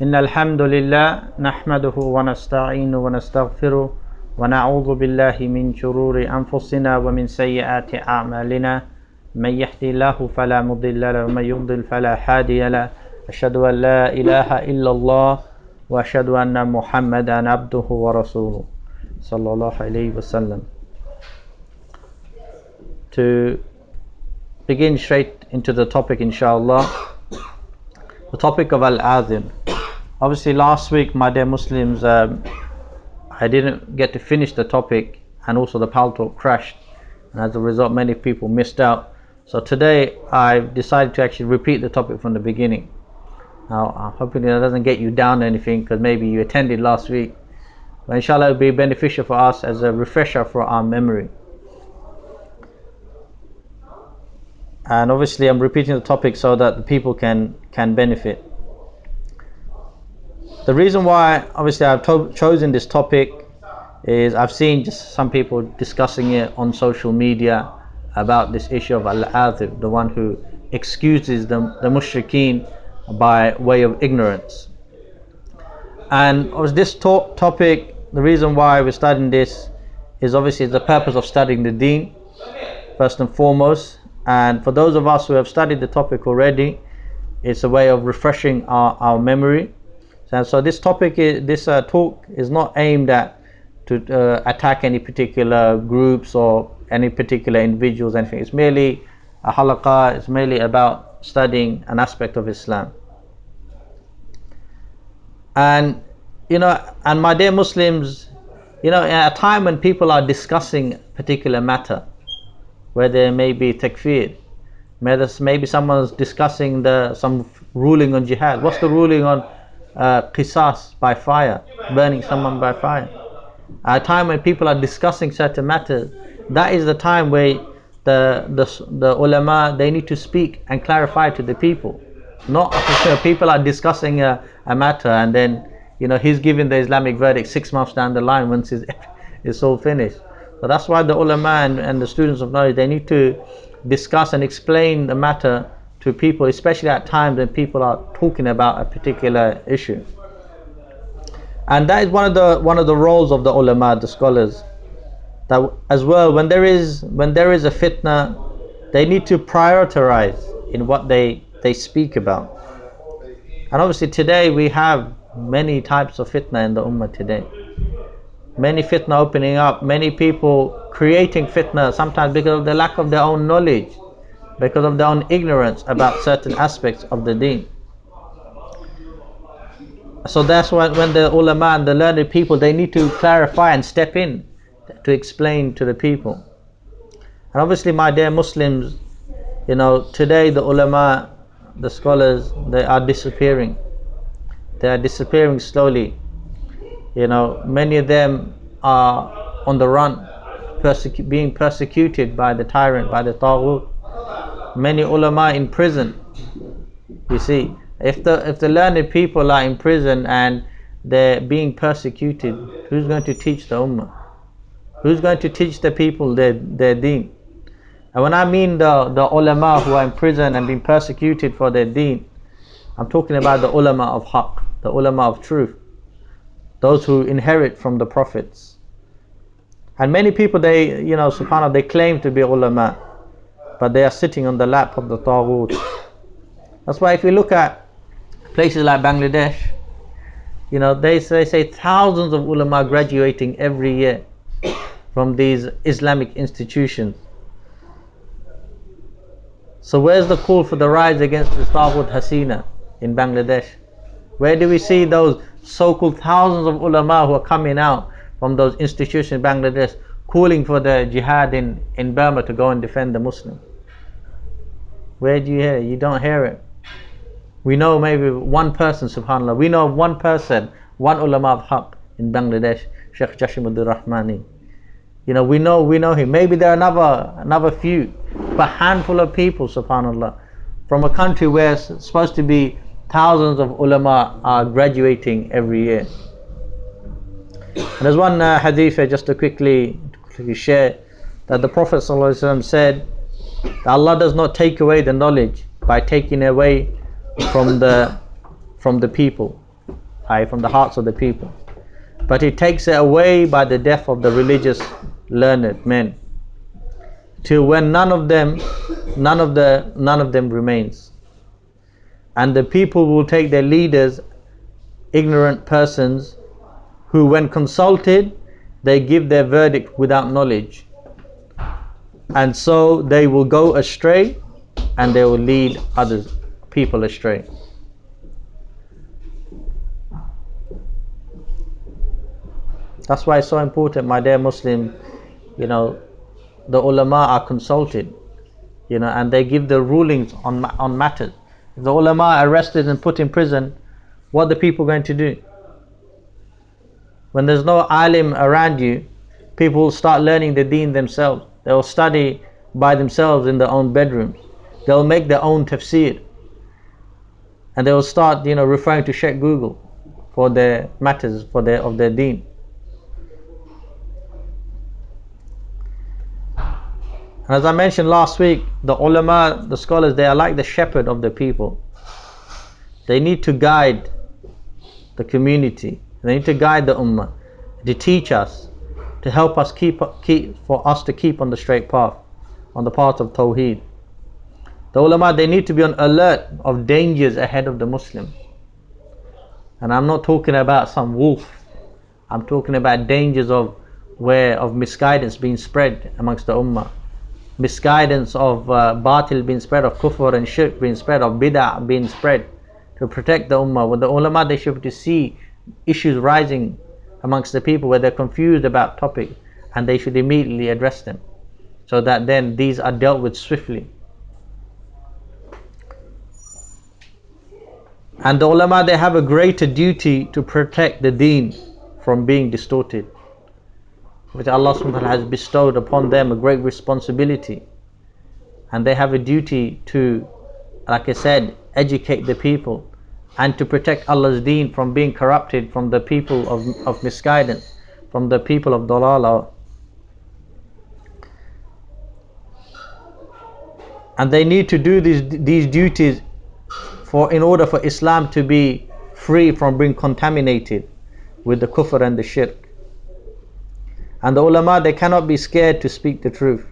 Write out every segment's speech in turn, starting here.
إن الحمد لله نحمده ونستعينه ونستغفره ونعوذ بالله من شرور أنفسنا ومن سيئات أعمالنا من يهدي الله فلا مضل له ومن يضلل فلا هادي له أشهد أن لا إله إلا الله وأشهد أن محمدا عبده ورسوله صلى الله عليه وسلم. To begin straight into the topic, inshallah, the topic of Al-Aathir. Obviously last week, my dear Muslims, I didn't get to finish the topic, and also the Paltalk crashed, and as a result many people missed out. So today I've decided to actually repeat the topic from the beginning. Now I'm hoping that doesn't get you down or anything, because maybe you attended last week, but inshallah it will be beneficial for us as a refresher for our memory. And obviously I'm repeating the topic so that the people can benefit. The reason why obviously I've chosen this topic is I've seen just some people discussing it on social media about this issue of Al-Aathir, the one who excuses the mushrikeen by way of ignorance. And this topic, the reason why we're studying this is obviously the purpose of studying the deen first and foremost. And for those of us who have studied the topic already, it's a way of refreshing our memory. So this topic, talk is not aimed at to attack any particular groups or any particular individuals, anything. It's merely a halaqah, it's merely about studying an aspect of Islam. And and my dear Muslims, at a time when people are discussing a particular matter, where there may be takfir, maybe someone's discussing some ruling on jihad. What's the ruling on qisas by fire, burning someone by fire? At a time when people are discussing certain matters, that is the time where the ulama, they need to speak and clarify to the people. Not people are discussing a matter and then he's giving the Islamic verdict 6 months down the line once it's all finished. So that's why the ulama and the students of knowledge, they need to discuss and explain the matter to people, especially at times when people are talking about a particular issue. And that is one of the roles of the ulama, the scholars, that as well, when there is a fitna, they need to prioritize in what they speak about. And obviously today we have many types of fitna in the ummah today. Many fitna opening up, many people creating fitna, sometimes because of the lack of their own knowledge, because of their own ignorance about certain aspects of the deen. So that's when the ulama and the learned people, they need to clarify and step in to explain to the people. And obviously, my dear Muslims, today the ulama, the scholars, they are disappearing. They are disappearing slowly. Many of them are on the run, being persecuted by the tyrant, by the taghut. Many ulama in prison. You see, if the learned people are in prison and they're being persecuted, who's going to teach the ummah? Who's going to teach the people their deen? And when I mean the ulama who are in prison and being persecuted for their deen, I'm talking about the ulama of haqq, the ulama of truth, those who inherit from the prophets. And many people, they subhanAllah, they claim to be ulama, but they are sitting on the lap of the taghut. That's why if you look at places like Bangladesh, they say thousands of ulama graduating every year from these Islamic institutions. So where's the call for the rise against the taghut Hasina in Bangladesh? Where do we see those so-called thousands of ulama who are coming out from those institutions in Bangladesh calling for the jihad in Burma to go and defend the Muslims? Where do you hear it? You don't hear it. We know maybe one person, subhanAllah, we know of one person, one ulama of haqq in Bangladesh, Sheikh Jashimuddin Rahmani. We know him. Maybe there are another few, but a handful of people, subhanAllah, from a country where it's supposed to be thousands of ulama are graduating every year. And there's one hadith just to quickly share, that the Prophet ﷺ said that Allah does not take away the knowledge by taking away from the people. from the hearts of the people. But it takes it away by the death of the religious learned men, till when none of them remains. And the people will take their leaders, ignorant persons, who when consulted, they give their verdict without knowledge. And so they will go astray, and they will lead people astray. That's why it's so important, my dear Muslim, the ulama are consulted, and they give the rulings on matters. If the ulama are arrested and put in prison, what are the people going to do? When there's no alim around you, people will start learning the deen themselves. They will study by themselves in their own bedrooms. They'll make their own tafsir, and they will start, referring to Sheikh Google for their matters of their deen. And as I mentioned last week, the ulama, the scholars, they are like the shepherd of the people. They need to guide the community. They need to guide the ummah, to teach us, to help us for us to keep on the straight path, on the path of Tawheed. The ulama, they need to be on alert of dangers ahead of the Muslim. And I'm not talking about some wolf. I'm talking about dangers of misguidance being spread amongst the ummah. Misguidance of batil being spread, of kufr and shirk being spread, of bid'ah being spread. To protect the ummah. With the ulama, they should be to see issues rising amongst the people where they're confused about topic, and they should immediately address them, so that then these are dealt with swiftly. And the ulama, they have a greater duty to protect the deen from being distorted, which Allah subhanahu wa ta'ala has bestowed upon them a great responsibility. And they have a duty to, like I said, educate the people and to protect Allah's deen from being corrupted from the people of misguidance, from the people of dalala. And they need to do these duties in order for Islam to be free from being contaminated with the kufr and the shirk. And the ulama, they cannot be scared to speak the truth.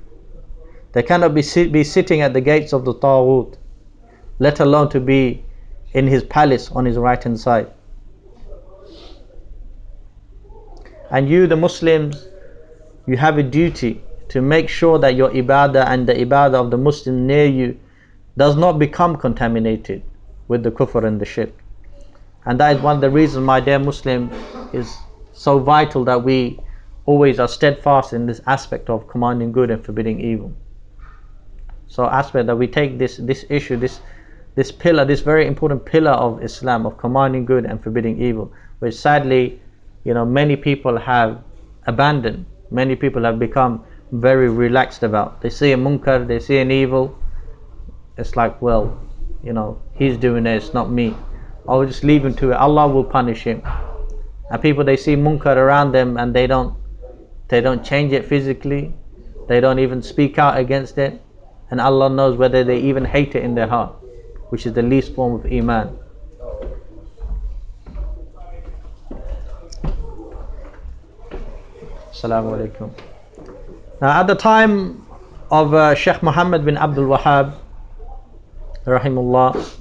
They cannot be sitting at the gates of the Taghut, let alone to be in his palace on his right hand side. And you, the Muslims, you have a duty to make sure that your ibadah and the ibadah of the Muslim near you does not become contaminated with the kufr and the shirk. And that is one of the reasons, my dear Muslim, is so vital that we always are steadfast in this aspect of commanding good and forbidding evil. So aspect that we take this issue, this pillar, this very important pillar of Islam, of commanding good and forbidding evil, which sadly, many people have abandoned. Many people have become very relaxed about. They see a munkar, they see an evil, it's like, well, he's doing it, it's not me. I'll just leave him to it, Allah will punish him. And people, they see munkar around them and they don't change it physically, they don't even speak out against it, and Allah knows whether they even hate it in their heart, which is the least form of iman. Assalamu alaikum. Now, at the time of Sheikh Muhammad bin Abdul Wahhab, rahimullah,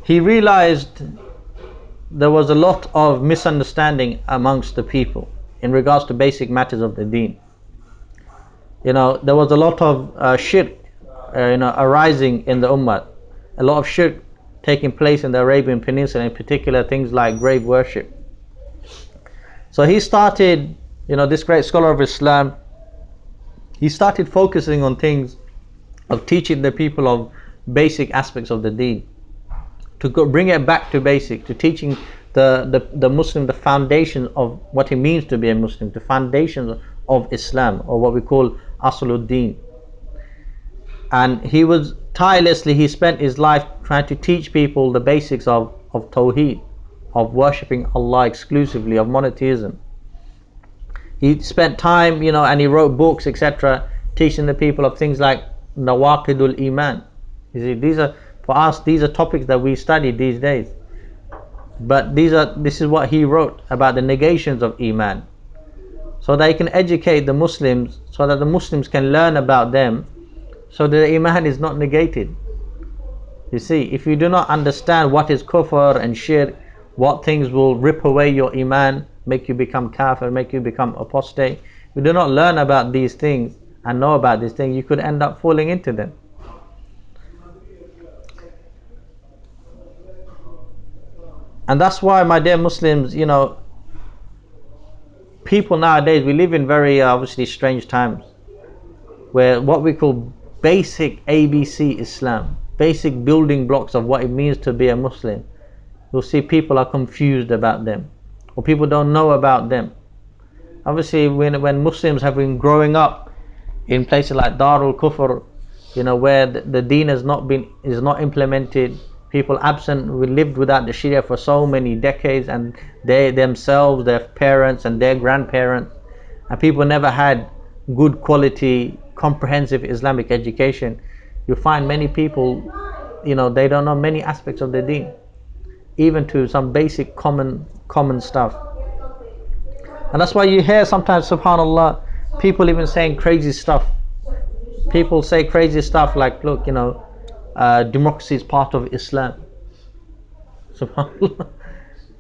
he realized there was a lot of misunderstanding amongst the people in regards to basic matters of the deen. There was a lot of shirk arising in the ummah, a lot of shirk taking place in the Arabian Peninsula, in particular things like grave worship. So he started, this great scholar of Islam, he started focusing on things of teaching the people of basic aspects of the deen, to bring it back to basic, to teaching the Muslim the foundation of what it means to be a Muslim, the foundations of Islam, or what we call Asluddin. And he was tirelessly, he spent his life trying to teach people the basics of Tawheed, of worshipping Allah exclusively, of monotheism. He spent time, and he wrote books, etc., teaching the people of things like Nawaqidul Iman. You see, these are, for us, these are topics that we study these days. But this is what he wrote about the negations of Iman, so that he can educate the Muslims, so that the Muslims can learn about them, so that the Iman is not negated. You see, if you do not understand what is kufr and shirk, what things will rip away your Iman, make you become kafir, make you become apostate, if you do not learn about these things and know about these things, you could end up falling into them. And that's why, my dear Muslims, people nowadays, we live in very obviously strange times, where what we call basic ABC Islam, basic building blocks of what it means to be a Muslim, you'll see people are confused about them, or people don't know about them. Obviously, when Muslims have been growing up in places like Darul Kufr, where the deen is not implemented, people absent, we lived without the Sharia for so many decades, and they themselves, their parents and their grandparents, and people never had good quality comprehensive Islamic education. You find many people, they don't know many aspects of the deen, even to some basic common stuff. And that's why you hear sometimes, subhanallah, people even saying crazy stuff. People say crazy stuff like, look, democracy is part of Islam. Subhanallah.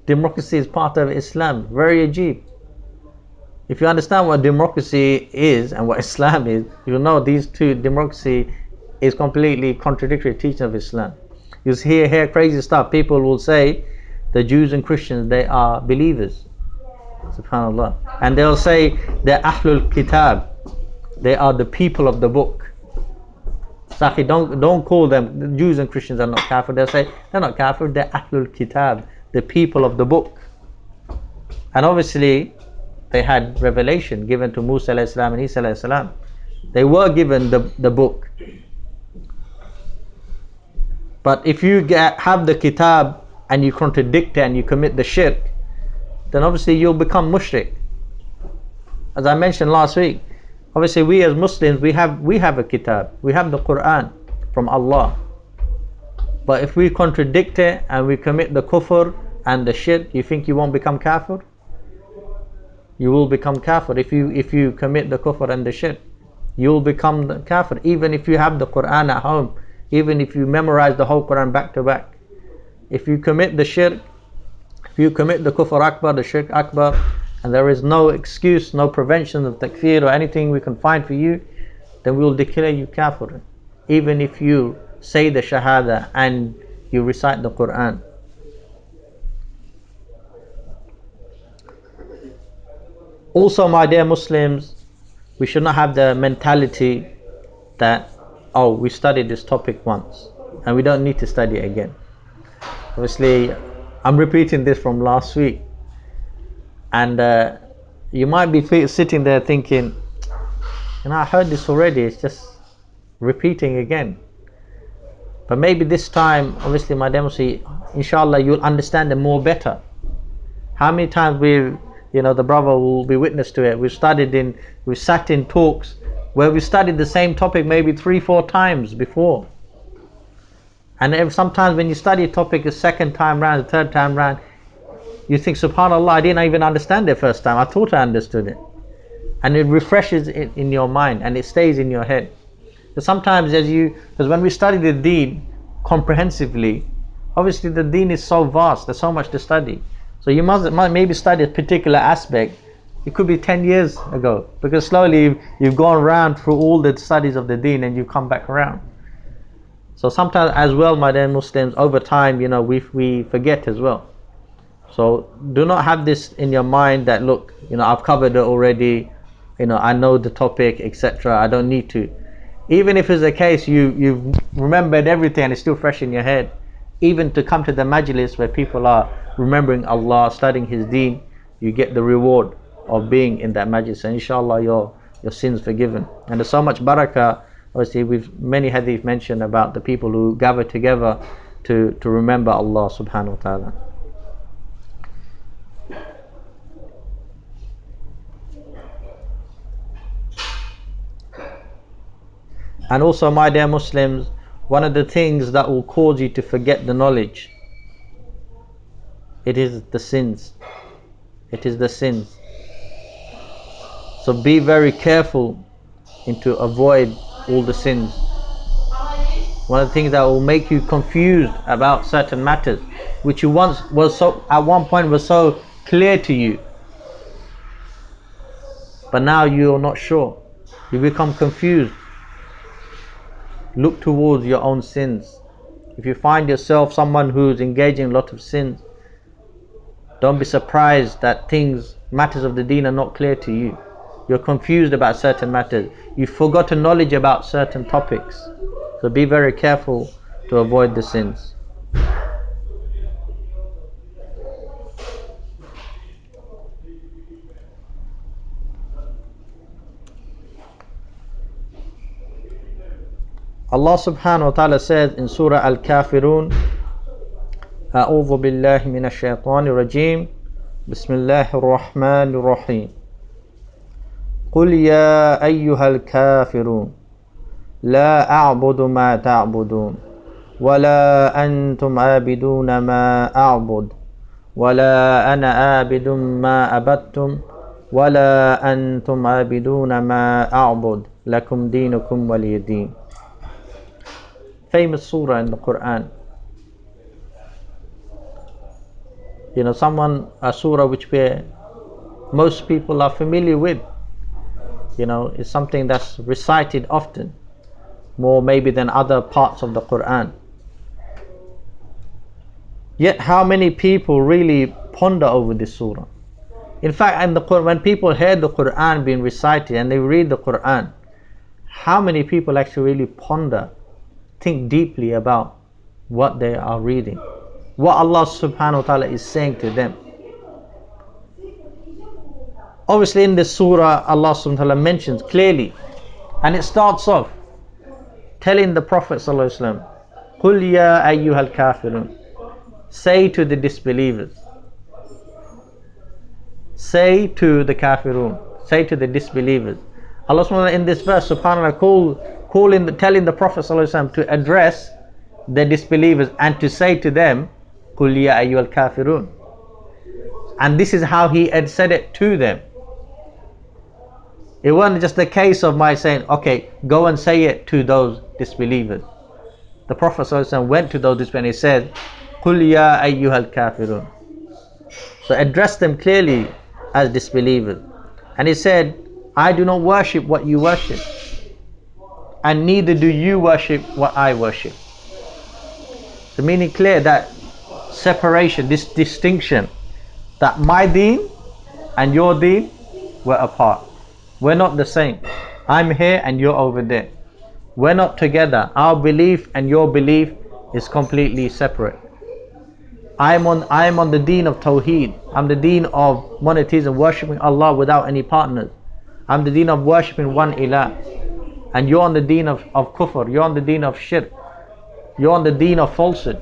Democracy is part of Islam. Very ajib. If you understand what democracy is and what Islam is, you know these two, democracy is completely contradictory teaching of Islam. You hear crazy stuff. People will say the Jews and Christians, they are believers. Subhanallah. And they'll say they're Ahlul Kitab. They are the people of the book. Sakhi, don't call them, the Jews and Christians are not kafir. They'll say they're not kafir, they're Ahlul Kitab, the people of the book. And obviously they had revelation given to Musa alayhi salam and Isa alayhi salam. They were given the book. But if you have the kitab and you contradict it and you commit the shirk, then obviously you'll become mushrik. As I mentioned last week, obviously we as Muslims, we have a kitab, we have the Quran from Allah. But if we contradict it and we commit the kufr and the shirk, you think you won't become kafir? You will become kafir. If you commit the kufr and the shirk, you will become the kafir. Even if you have the Quran at home, even if you memorize the whole Quran back to back, if you commit the shirk, if you commit the kufr akbar, the shirk akbar, and there is no excuse, no prevention of takfir or anything we can find for you, then we will declare you kafir, even if you say the shahada and you recite the Quran. Also, my dear Muslims, we should not have the mentality that, oh, we studied this topic once and we don't need to study it again. Obviously, I'm repeating this from last week, and you might be sitting there thinking, I heard this already, it's just repeating again. But maybe this time, obviously, my dear Muslims, inshallah, you'll understand it more better. How many times the brother will be witness to it. We sat in talks where we studied the same topic maybe 3-4 times before. And sometimes when you study a topic a second time round, the third time round, you think, subhanallah, I didn't even understand it first time. I thought I understood it. And it refreshes it in your mind and it stays in your head. So sometimes because when we study the deen comprehensively, obviously the deen is so vast, there's so much to study. So you must maybe study a particular aspect. It could be 10 years ago, because slowly you've gone around through all the studies of the deen and you've come back around. So sometimes as well, my dear Muslims, over time, we forget as well. So do not have this in your mind that, look, I've covered it already, I know the topic, etc. I don't need to. Even if it's the case you've remembered everything and it's still fresh in your head, even to come to the majlis where people are remembering Allah, studying His deen, you get the reward of being in that majlis, and inshallah your sins forgiven. And there's so much barakah. Obviously, many hadith mentioned about the people who gather together to remember Allah subhanahu wa ta'ala. And also, my dear Muslims, one of the things that will cause you to forget the knowledge, it is the sins. It is the sins. So be very careful to avoid all the sins. One of the things that will make you confused about certain matters, which you once was so, at one point was so clear to you, but now you're not sure. You become confused. Look towards your own sins. If you find yourself someone who's engaging in a lot of sins, don't be surprised that matters of the deen are not clear to you. You're confused about certain matters. You've forgotten knowledge about certain topics. So be very careful to avoid the sins. Allah subhanahu wa ta'ala says in Surah Al-Kafirun, أعوذ بالله من الشيطان الرجيم بسم الله الرحمن الرحيم قل يا أيها الكافرون لا أعبد ما تعبدون ولا أنتم عابدون ما أعبد ولا أنا عابد ما عبدتم ولا أنتم عابدون ما أعبد لكم دينكم ولي دين. Famous surah in the Quran. A surah which most people are familiar with. It's something that's recited often, more maybe than other parts of the Quran. Yet how many people really ponder over this surah? In fact, in the Quran, when people hear the Quran being recited and they read the Quran, how many people actually really ponder, think deeply about what they are reading, what Allah subhanahu wa ta'ala is saying to them? Obviously in this surah, Allah subhanahu wa ta'ala mentions clearly, and it starts off telling the Prophet sallallahu alaihi wasallam, قُلْ يَا أَيُّهَا الْكَافِرُونَ, say to the disbelievers, say to the kafirun, say to the disbelievers. Allah subhanahu wa ta'ala in this verse, subhanAllah, telling the Prophet sallallahu alaihi wasallam to address the disbelievers and to say to them, قُلْ يَا أَيُّهَا الْكَافِرُونَ. And this is how he had said it to them. It wasn't just a case of my saying, okay, go and say it to those disbelievers. The Prophet ﷺ went to those disbelievers and he said, قُلْ يَا أَيُّهَا الْكَافِرُونَ. So address them clearly as disbelievers. And he said, I do not worship what you worship, and neither do you worship what I worship. The meaning clear, that separation, this distinction, that my deen and your deen were apart. We're not the same. I'm here and you're over there. We're not together. Our belief and your belief is completely separate. I'm on the deen of Tawheed. I'm the deen of monotheism, worshipping Allah without any partners. I'm the deen of worshipping one ilah. And you're on the deen of kufr. You're on the deen of shirk. You're on the deen of falsehood.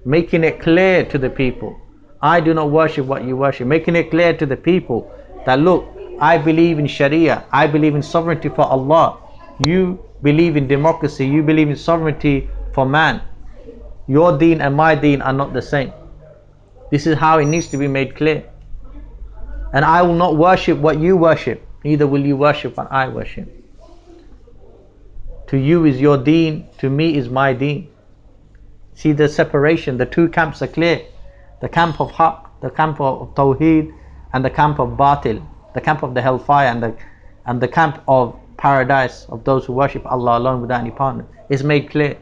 Making it clear to the people, I do not worship what you worship. Making it clear to the people that, look, I believe in Sharia. I believe in sovereignty for Allah. You believe in democracy. You believe in sovereignty for man. Your deen and my deen are not the same. This is how it needs to be made clear. And I will not worship what you worship, neither will you worship what I worship. To you is your deen, to me is my deen. See the separation, the two camps are clear. The camp of Haqq, the camp of Tawheed, and the camp of Batil, the camp of the hellfire, and the camp of paradise, of those who worship Allah alone without any partner, is made clear.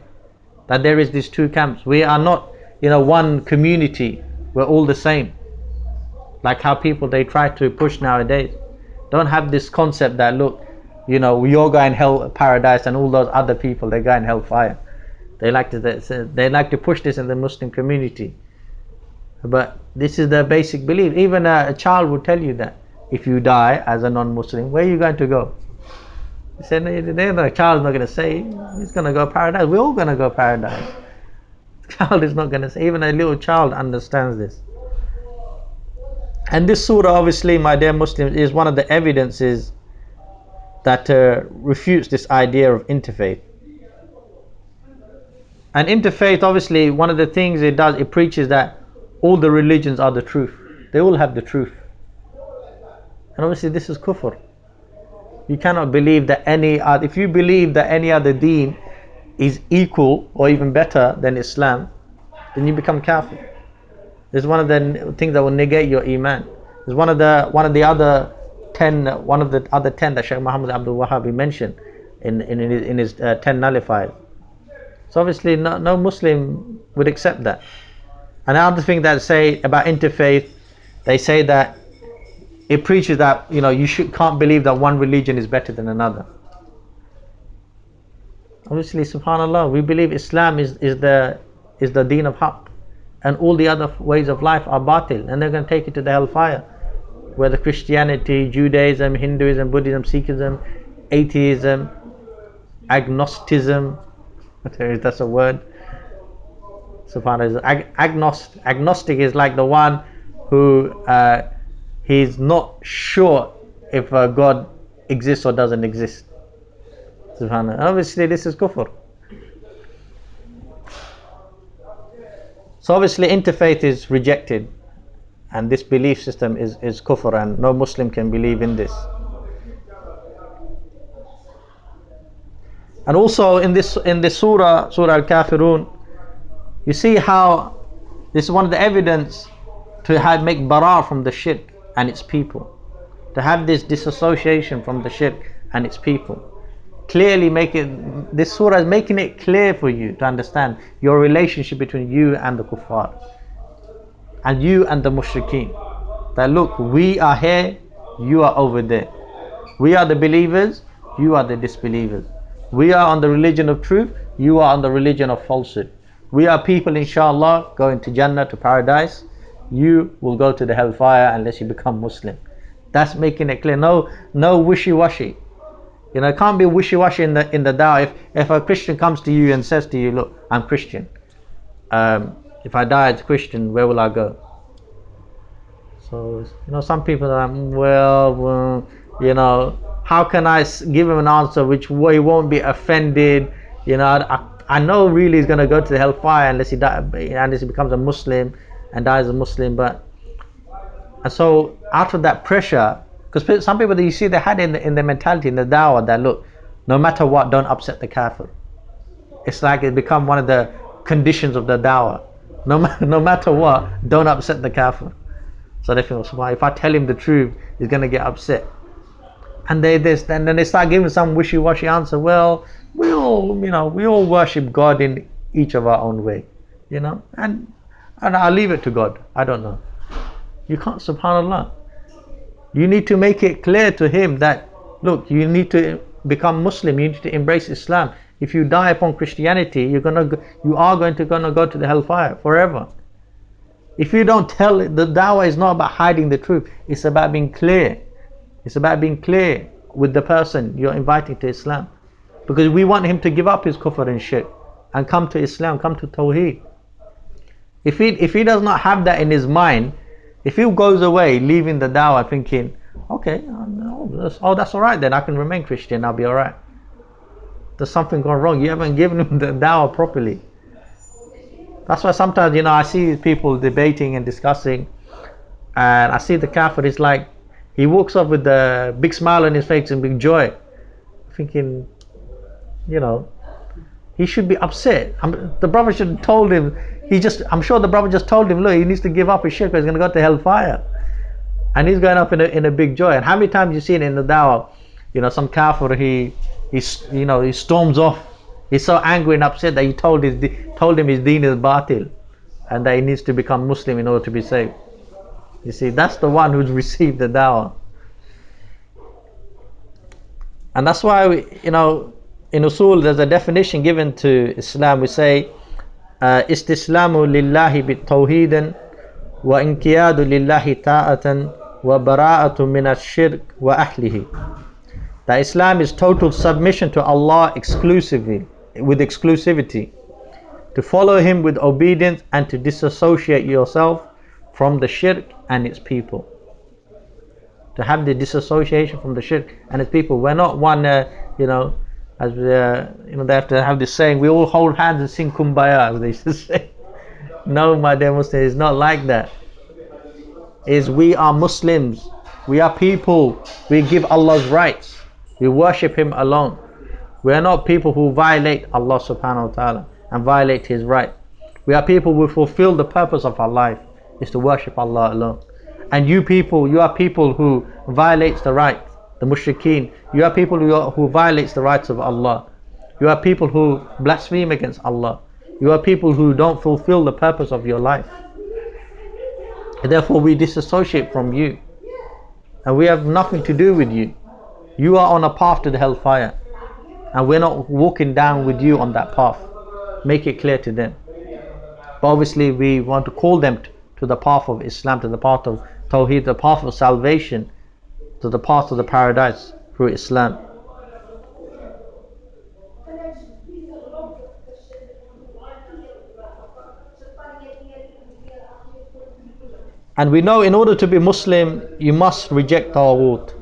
That there is these two camps. We are not one community. We're all the same. Like how people, they try to push nowadays. Don't have this concept that, look, you're going hell, paradise, and all those other people, they go in hellfire. They like to push this in the Muslim community. But this is the basic belief. Even a child would tell you that if you die as a non-Muslim, where are you going to go? He said, the child's not going to say he's going to go paradise. We're all going to go paradise. The child is not going to say. Even a little child understands this. And this surah, obviously, my dear Muslims, is one of the evidences that refutes this idea of interfaith. And interfaith, obviously, one of the things it does, it preaches that all the religions are the truth. They all have the truth. And obviously this is kufr. You cannot believe that any other, if you believe that any other deen is equal or even better than Islam, then you become kafir. It's one of the things that will negate your iman. It's one of the other 10 that Shaykh Muhammad Abdul Wahhab mentioned in his 10 nullifiers. So obviously no Muslim would accept that. Another thing that say about interfaith, they say that it preaches that you can't believe that one religion is better than another. Obviously, subhanallah, we believe Islam is the deen of haqq, and all the other ways of life are batil, and they're going to take it to the hellfire. Whether Christianity, Judaism, Hinduism, Buddhism, Sikhism, atheism, agnosticism, if that's a word. SubhanAllah. Agnostic is like the one who he's not sure if God exists or doesn't exist. SubhanAllah. Obviously this is kufr. So obviously interfaith is rejected, and this belief system is kufr, and no Muslim can believe in this. And also in this surah Al-Kafirun, you see how this is one of the evidence to make bara from the shirk and its people, to have this disassociation from the shirk and its people. Clearly this surah is making it clear for you to understand your relationship between you and the kuffar, and you and the mushrikeen. That look, we are here, you are over there. We are the believers, you are the disbelievers. We are on the religion of truth, you are on the religion of falsehood. We are people, inshallah, going to Jannah, to paradise. You will go to the hellfire unless you become Muslim. That's making it clear. No wishy-washy. It can't be wishy-washy in the da'wah. If a Christian comes to you and says to you, look, I'm Christian. If I die as a Christian, where will I go? So, some people are like, how can I give him an answer which he won't be offended? I know really he's going to go to the hellfire unless he becomes a Muslim and dies a Muslim. And so out of that pressure, because some people that you see, they had in their mentality, in the da'wah, that look, no matter what, don't upset the kafir. It's like it become one of the conditions of the da'wah. No matter what, don't upset the kafir. So they feel, if I tell him the truth, he's going to get upset. And then they start giving some wishy-washy answer. Well, we all worship God in each of our own way, and I'll leave it to God. I don't know. You can't, subhanallah. You need to make it clear to him that, look, you need to become Muslim. You need to embrace Islam. If you die upon Christianity, you are going to go to the hellfire forever. If you don't tell it, the da'wah is not about hiding the truth. It's about being clear. It's about being clear with the person you're inviting to Islam, because we want him to give up his kufr and shirk and come to Islam, come to Tawheed. If he does not have that in his mind, if he goes away leaving the da'wah thinking, okay, that's alright then, I can remain Christian, I'll be alright. There's something gone wrong. You haven't given him the da'wah properly. That's why sometimes I see people debating and discussing, and I see the kafir is like, he walks up with a big smile on his face and big joy, thinking, he should be upset. The brother should have told him. I'm sure the brother just told him, look, he needs to give up his shirk, he's going to go to hellfire, and he's going up in a big joy. And how many times you seen in the da'wah, some kafir, he storms off. He's so angry and upset that he told him his deen is batil, and that he needs to become Muslim in order to be saved. You see, that's the one who's received the da'wah. And that's why in usul there's a definition given to Islam. We say istislamu lillahi bitawheedan wa inqiyadu lillahi ta'atan wa bara'atu min ash-shirk wa ahlihi. That Islam is total submission to Allah exclusively, with exclusivity, to follow him with obedience, and to disassociate yourself from the shirk and its people. to have the disassociation from the shirk and its people. We're not one, you know, as they have to have this saying, we all hold hands and sing kumbaya, as they used to say. No, my dear Muslims, it's not like that. Is we are Muslims, we are people, we give Allah's rights, we worship Him alone. We are not people who violate Allah subhanahu wa ta'ala and violate His right. We are people who fulfill the purpose of our life, is to worship Allah alone. And you people, you are people who violates the right, the mushrikeen. You are people who violates the rights of Allah. You are people who blaspheme against Allah. You are people who don't fulfill the purpose of your life. Therefore we disassociate from you, and we have nothing to do with you. You are on a path to the hellfire, and we're not walking down with you on that path. Make it clear to them. But obviously we want to call them to the path of Islam, to the path of Tawheed, the path of salvation, to the path of the paradise through Islam. And we know in order to be Muslim, you must reject Taghut.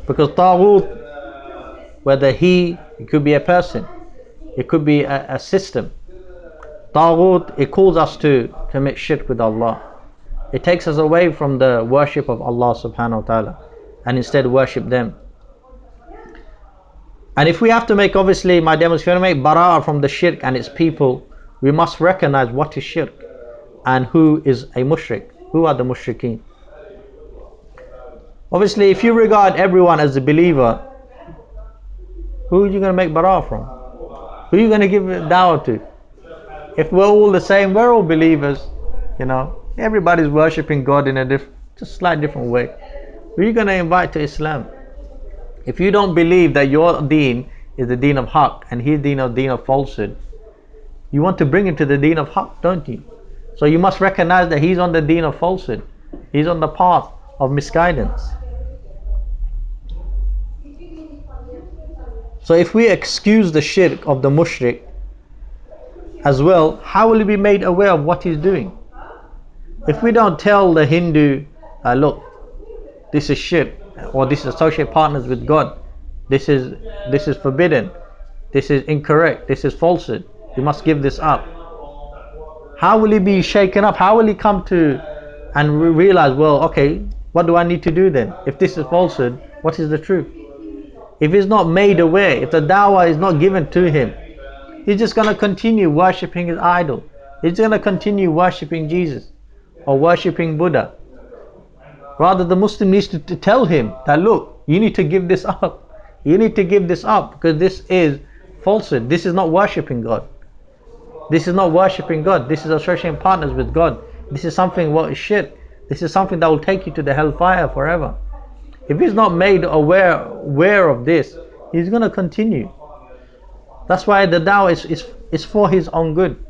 Because Taghut, whether it could be a person, it could be a system. Taghut, it calls us to commit shirk with Allah. It takes us away from the worship of Allah subhanahu wa ta'ala and instead worship them. And if we have to make, obviously, my dear Muslims, if we want to make bara'ah from the shirk and its people, we must recognize what is shirk and who is a mushrik, who are the mushrikeen. Obviously, if you regard everyone as a believer, who are you going to make bara'ah from? Who are you going to give dawah to? If we're all the same, we're all believers, you know. Everybody's worshipping God in a just slight different way. Who are you going to invite to Islam? If you don't believe that your deen is the deen of haqq and his deen of falsehood, you want to bring him to the deen of haqq, don't you? So you must recognize that he's on the deen of falsehood. He's on the path of misguidance. So if we excuse the shirk of the mushrik as well, how will he be made aware of what he's doing? If we don't tell the Hindu, look, this is shirk, or this is associate partners with God, this is forbidden, this is incorrect, this is falsehood, you must give this up. How will he be shaken up? How will he come to and realize, well, okay, what do I need to do then? If this is falsehood, what is the truth? If he's not made aware, if the dawah is not given to him, he's just going to continue worshipping his idol. He's going to continue worshipping Jesus or worshipping Buddha. Rather, the Muslim needs to tell him that, look, you need to give this up. You need to give this up because this is falsehood. This is not worshipping God. This is not worshipping God. This is associating partners with God. This is something what is shirk. This is something that will take you to the hellfire forever. If he's not made aware of this, he's going to continue. That's why the dawah is for his own good.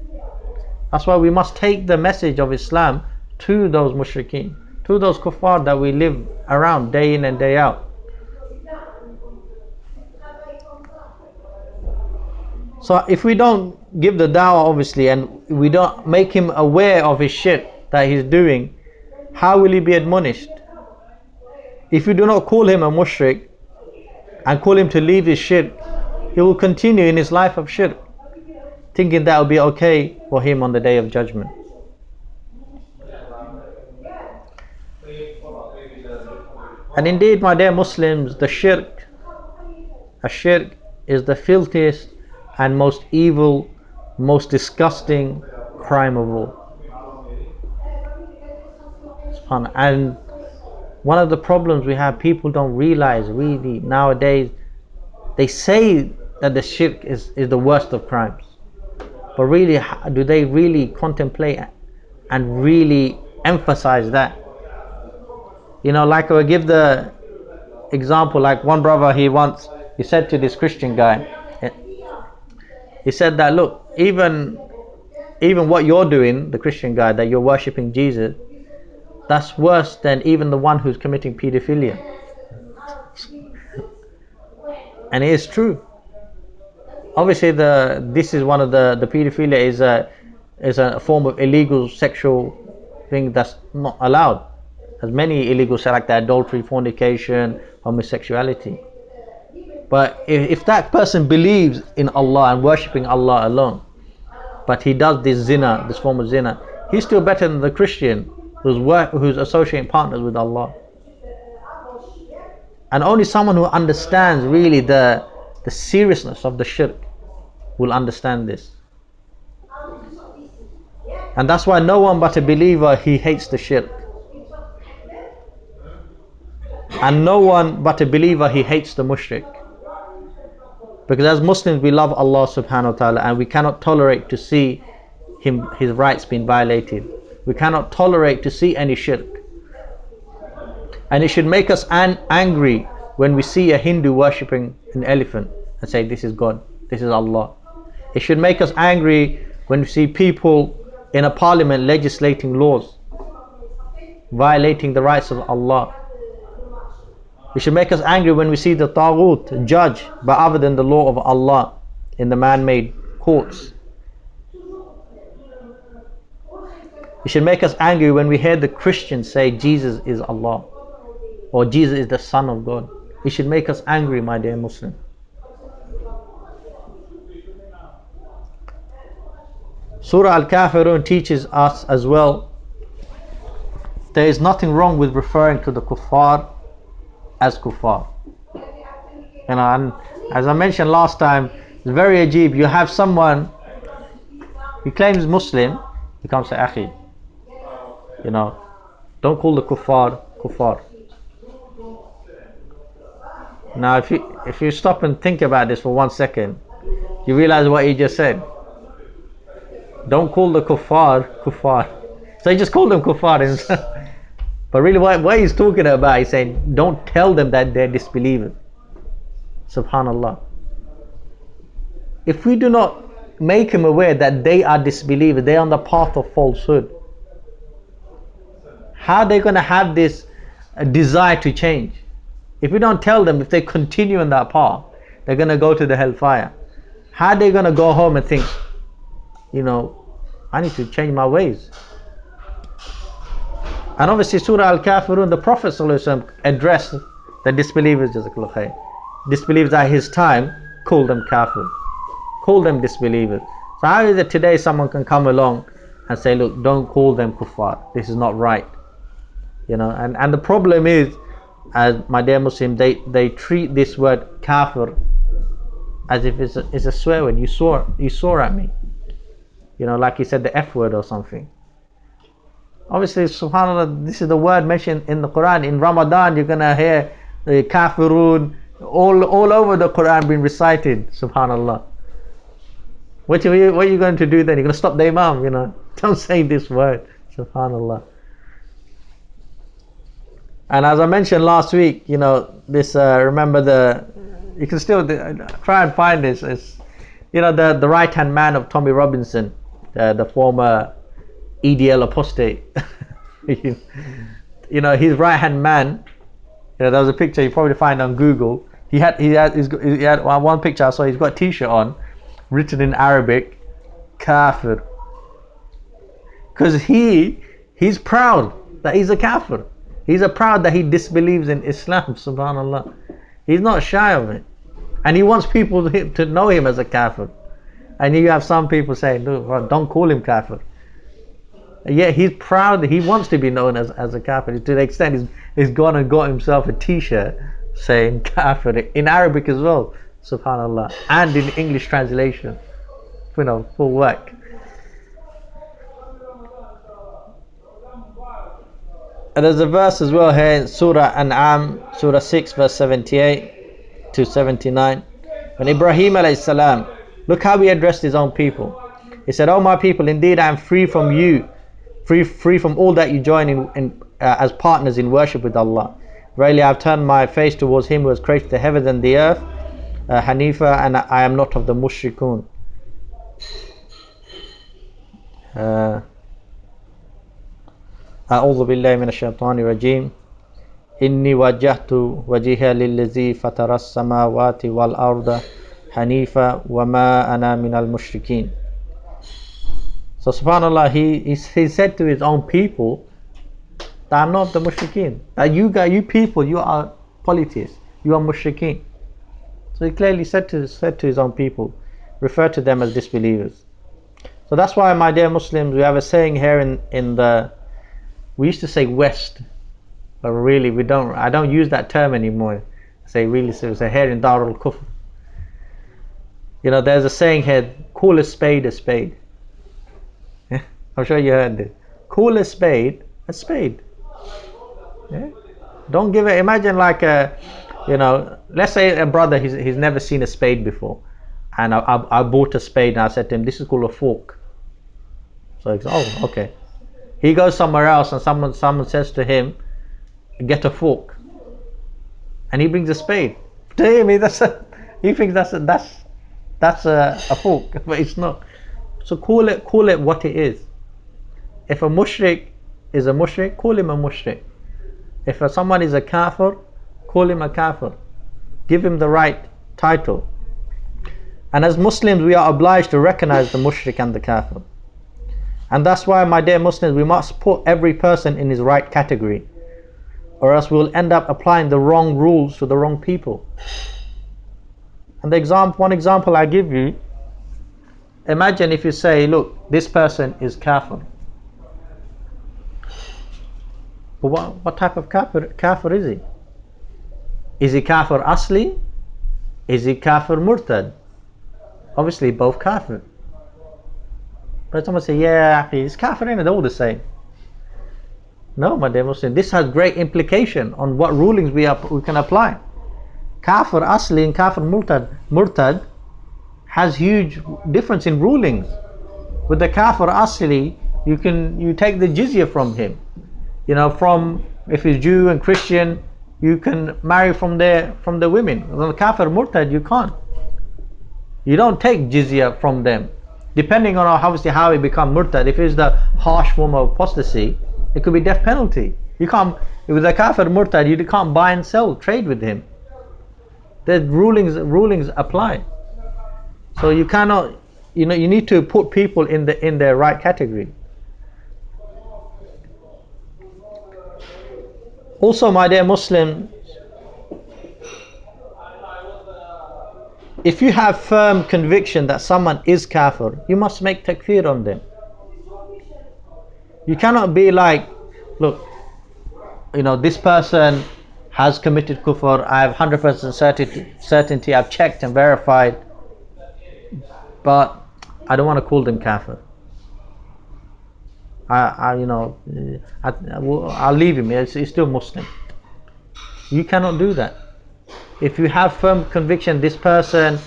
That's why we must take the message of Islam to those mushrikeen, to those kuffar that we live around day in and day out. So if we don't give the dawah, obviously, and we don't make him aware of his shirk that he's doing, how will he be admonished? If you do not call him a mushrik and call him to leave his shirk, he will continue in his life of shirk, thinking that will be okay for him on the day of judgment. And indeed, my dear Muslims, the shirk is the filthiest and most evil, most disgusting crime of all. And one of the problems we have, people don't realize really nowadays, they say that the shirk is the worst of crimes, but really, do they really contemplate and really emphasize that? You know, like I will give the example, like one brother, he said to this Christian guy, he said that, look, even what you're doing, the Christian guy, that you're worshipping Jesus, that's worse than even the one who's committing pedophilia. And it is true. Obviously, this is one of the pedophilia is a form of illegal sexual thing that's not allowed. There's many illegal sins like that: adultery, fornication, homosexuality. But if that person believes in Allah and worshipping Allah alone, but he does this zina, this form of zina, he's still better than the Christian who's associating partners with Allah. And only someone who understands really the seriousness of the shirk will understand this. And that's why no one but a believer, he hates the shirk. And no one but a believer, he hates the mushrik. Because as Muslims, we love Allah subhanahu wa ta'ala, and we cannot tolerate to see his rights being violated. We cannot tolerate to see any shirk. And it should make us angry when we see a Hindu worshipping an elephant and say, this is God, this is Allah. It should make us angry when we see people in a parliament legislating laws, violating the rights of Allah. It should make us angry when we see the Taghut judge by other than the law of Allah in the man-made courts. It should make us angry when we hear the Christians say Jesus is Allah or Jesus is the Son of God. It should make us angry, my dear Muslim. Surah Al-Kafirun teaches us as well, there is nothing wrong with referring to the kuffar as kuffar. And as I mentioned last time, it's very ajib. You have someone, he claims Muslim, he comes to Akhi, don't call the kuffar kuffar. Now if you stop and think about this for 1 second, you realize what he just said. Don't call the kuffar kuffar. So he just called them kuffar. But really what he's talking about, he's saying, don't tell them that they're disbelievers. Subhanallah. If we do not make him aware that they are disbelievers, they are on the path of falsehood, how are they going to have this desire to change? If we don't tell them, if they continue on that path, they're going to go to the hellfire. How are they going to go home and think, I need to change my ways? And obviously Surah Al-Kafirun, the Prophet ﷺ addressed the disbelievers, disbelievers at his time, called them kafir, called them disbelievers. So how is it today someone can come along and say, look, don't call them kuffar, this is not right? And the problem is, as my dear Muslim, they treat this word kafir as if it's a swear word. You swore at me, like he said the F word or something. Obviously, subhanAllah, this is the word mentioned in the Quran. In Ramadan, you're going to hear the kafirun all over the Quran being recited, subhanAllah. What are you going to do then? You're going to stop the Imam, don't say this word, subhanAllah. And as I mentioned last week, this, remember you can still try and find this. It's, the right-hand man of Tommy Robinson, the former EDL apostate. His right-hand man, there was a picture you probably find on Google. He had one picture I saw, he's got a t-shirt on, written in Arabic, kafir. Because he's proud that he's a kafir. He's proud that he disbelieves in Islam, subhanAllah. He's not shy of it. And he wants people to know him as a kafir. And you have some people saying, no, don't call him kafir. Yet he's proud, he wants to be known as a kafir, to the extent he's gone and got himself a t-shirt saying kafir, in Arabic as well, subhanAllah, and in English translation, full work. And there's a verse as well here in Surah An'am, Surah 6 verse 78 to 79, when Ibrahim alayhi salam, look how he addressed his own people. He said, "O my people, indeed I am free from you, free from all that you join in as partners in worship with Allah. Verily I have turned my face towards him who has created the heavens and the earth, Hanifa, and I am not of the mushrikun." أعوذ بالله من الشيطان الرجيم إني وجهت وجهي للذي فطر السماوات والأرض حنيفا وما أنا من المشركين. So subhanAllah, he said to his own people that I'm not the mushrikeen. That you people, you are polytheists. You are mushrikeen. So he clearly said to his own people, refer to them as disbelievers. So that's why, my dear Muslims, we have a saying here in the, we used to say West, but really we don't. I don't use that term anymore. Say here in Darul Kufr. You know, there's a saying here: call a spade a spade. Yeah? I'm sure you heard this. Call a spade a spade. Yeah? Don't give it. Imagine like a, you know, let's say a brother, he's never seen a spade before, and I bought a spade and I said to him, this is called a fork. So he's, oh, okay. He goes somewhere else and someone says to him, get a fork, and he brings a spade. To him, he thinks that's a fork, but it's not. So call it what it is. If a mushrik is a mushrik, call him a mushrik. If someone is a kafir, call him a kafir. Give him the right title. And as Muslims, we are obliged to recognize the mushrik and the kafir. And that's why, my dear Muslims, we must put every person in his right category, or else we'll end up applying the wrong rules to the wrong people. And one example I give you, imagine if you say, look, this person is kafir. But what type of kafir is he? Is he kafir asli? Is he kafir murtad? Obviously both kafir. But someone say, yeah, he's kafir, and they're all the same. No, my dear Muslim, this has great implication on what rulings we can apply. Kafir asli and kafir murtad has huge difference in rulings. With the kafir asli, you take the jizya from him. You know, from, if he's Jew and Christian, you can marry from the women. With the kafir murtad, you can't. You don't take jizya from them. Depending on obviously how he become murtad. If it's the harsh form of apostasy, it could be death penalty. You can't, with a kafir murtad, you can't buy and sell, trade with him. The rulings apply. So you cannot, you know, you need to put people in their right category. Also, my dear Muslim, if you have firm conviction that someone is kafir, you must make takfir on them. You cannot be like, look, you know, this person has committed kufr, I have 100% certainty, I've checked and verified, but I don't want to call them kafir. I'll leave him, he's still Muslim. You cannot do that. If you have firm conviction this person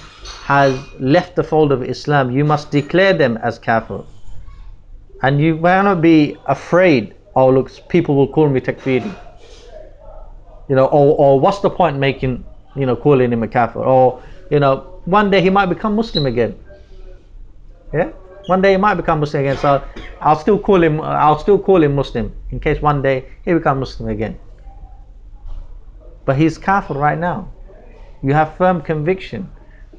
has left the fold of Islam, you must declare them as kafir. And you cannot be afraid, oh look, people will call me takfiri. You know, or what's the point making, you know, calling him a kafir? Or, you know, one day he might become Muslim again. Yeah? One day he might become Muslim again, so I'll still call him Muslim in case one day he becomes Muslim again. But he's kafir right now. You have firm conviction.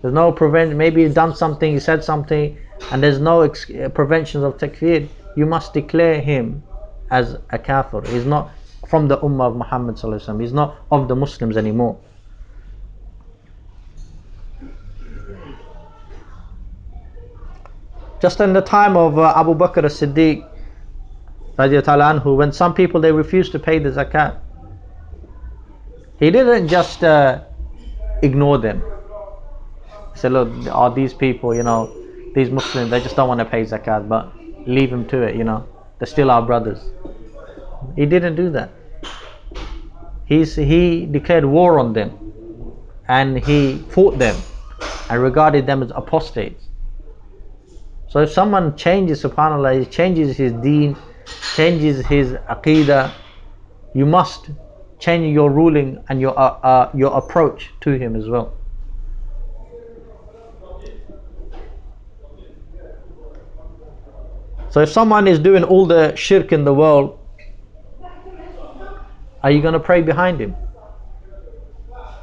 There's no prevention. Maybe he's done something, he said something, and there's no preventions of takfir. You must declare him as a kafir. He's not from the ummah of Muhammad sallallahu alaihi wasallam. He's not of the Muslims anymore. Just in the time of Abu Bakr as-Siddiq radiallahu anhu, when some people, they refused to pay the zakat, he didn't just ignore them. He said, look, are these people, you know, these Muslims, they just don't want to pay zakat, but leave them to it, you know, they're still our brothers. He didn't do that. He declared war on them, and he fought them and regarded them as apostates. So if someone changes, subhanAllah, he changes his deen, changes his aqidah, you must change your ruling and your approach to him as well. So if someone is doing all the shirk in the world, are you going to pray behind him?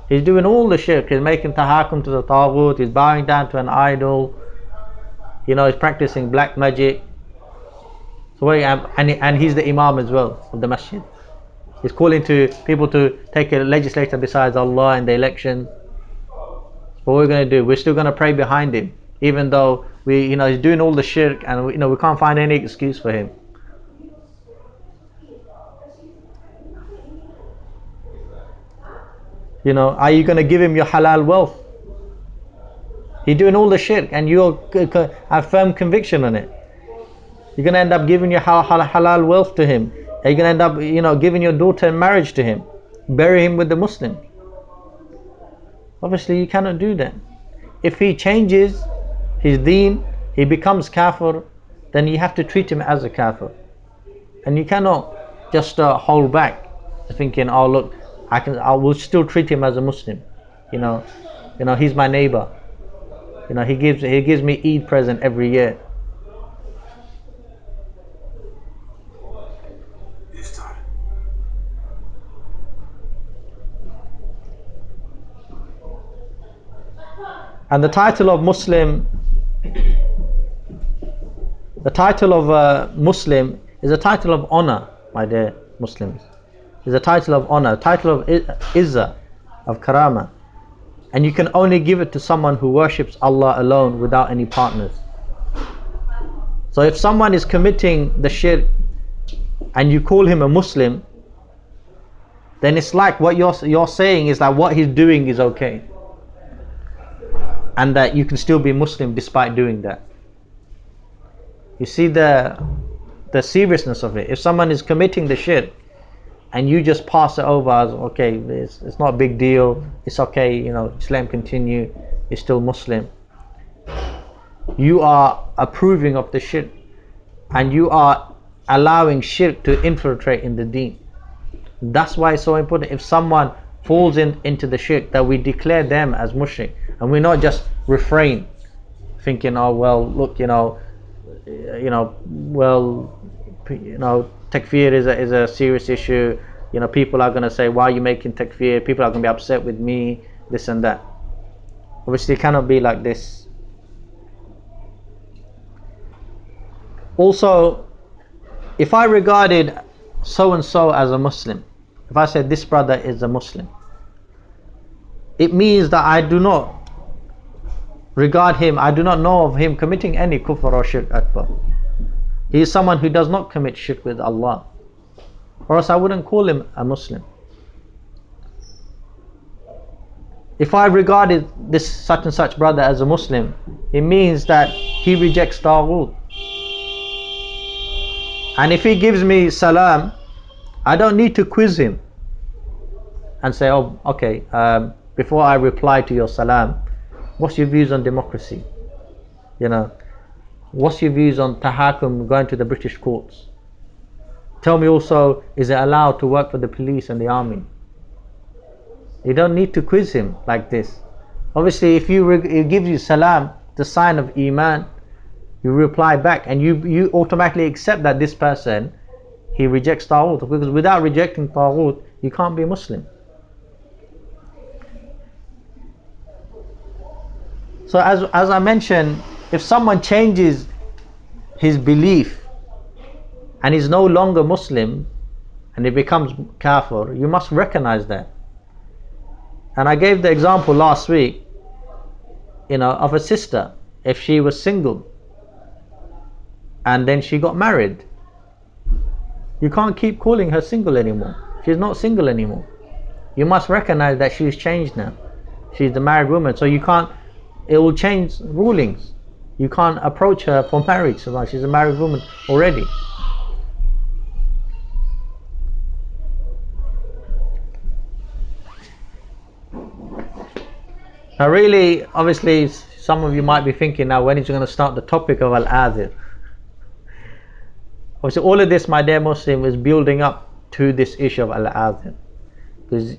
He's doing all the shirk. He's making tahakum to the taghut, he's bowing down to an idol, you know, he's practicing black magic. So and he's the imam as well of the masjid. He's calling to people to take a legislator besides Allah in the election. What we're going to do? We're still going to pray behind him, even though he's doing all the shirk, and we can't find any excuse for him. Are you going to give him your halal wealth? He's doing all the shirk, and you have firm conviction on it. You're going to end up giving your halal wealth to him. Are you going to end up, giving your daughter in marriage to him? Bury him with the Muslims? Obviously, you cannot do that. If he changes his deen, he becomes kafir, then you have to treat him as a kafir. And you cannot just hold back, thinking, oh look, I will still treat him as a Muslim. He's my neighbor. He gives me Eid present every year. And the title of Muslim, Muslim is a title of honor, my dear Muslims. It's a title of honor, a title of izzah, of karama. And you can only give it to someone who worships Allah alone without any partners. So if someone is committing the shirk and you call him a Muslim, then it's like what you're saying is that what he's doing is okay, and that you can still be Muslim despite doing that. You see the seriousness of it. If someone is committing the shirk and you just pass it over as okay, it's not a big deal, it's okay, just let him continue, he's still Muslim, you are approving of the shirk, and you are allowing shirk to infiltrate in the deen. That's why it's so important, if someone falls into the shirk, that we declare them as mushrik, and we not just refrain, thinking, oh well, look, takfir is a serious issue. People are going to say, why are you making takfir? People are going to be upset with me, this and that. Obviously, it cannot be like this. Also, if I regarded so and so as a Muslim, if I said this brother is a Muslim, it means that I do not regard him, I do not know of him committing any kufr or shirk akbar. He is someone who does not commit shirk with Allah, or else I wouldn't call him a Muslim. If I regarded this such and such brother as a Muslim, it means that he rejects Taghut. And if he gives me salam, I don't need to quiz him and say, oh okay, before I reply to your salam, what's your views on democracy? What's your views on tahakum, going to the British courts? Tell me also, is it allowed to work for the police and the army? You don't need to quiz him like this. Obviously, if he gives you salam, the sign of iman, you reply back, and you automatically accept that this person, he rejects Taghut, because without rejecting Taghut, you can't be Muslim. So as I mentioned, if someone changes his belief and is no longer Muslim and he becomes kafir, you must recognize that. And I gave the example last week, of a sister. If she was single and then she got married, you can't keep calling her single anymore. She's not single anymore. You must recognize that she's changed now. She's the married woman, so you can't, it will change rulings. You can't approach her for marriage, so she's a married woman already. Now really, obviously, some of you might be thinking now, when is he going to start the topic of Aathir? Obviously, all of this, my dear Muslim, is building up to this issue of Aathir. Because,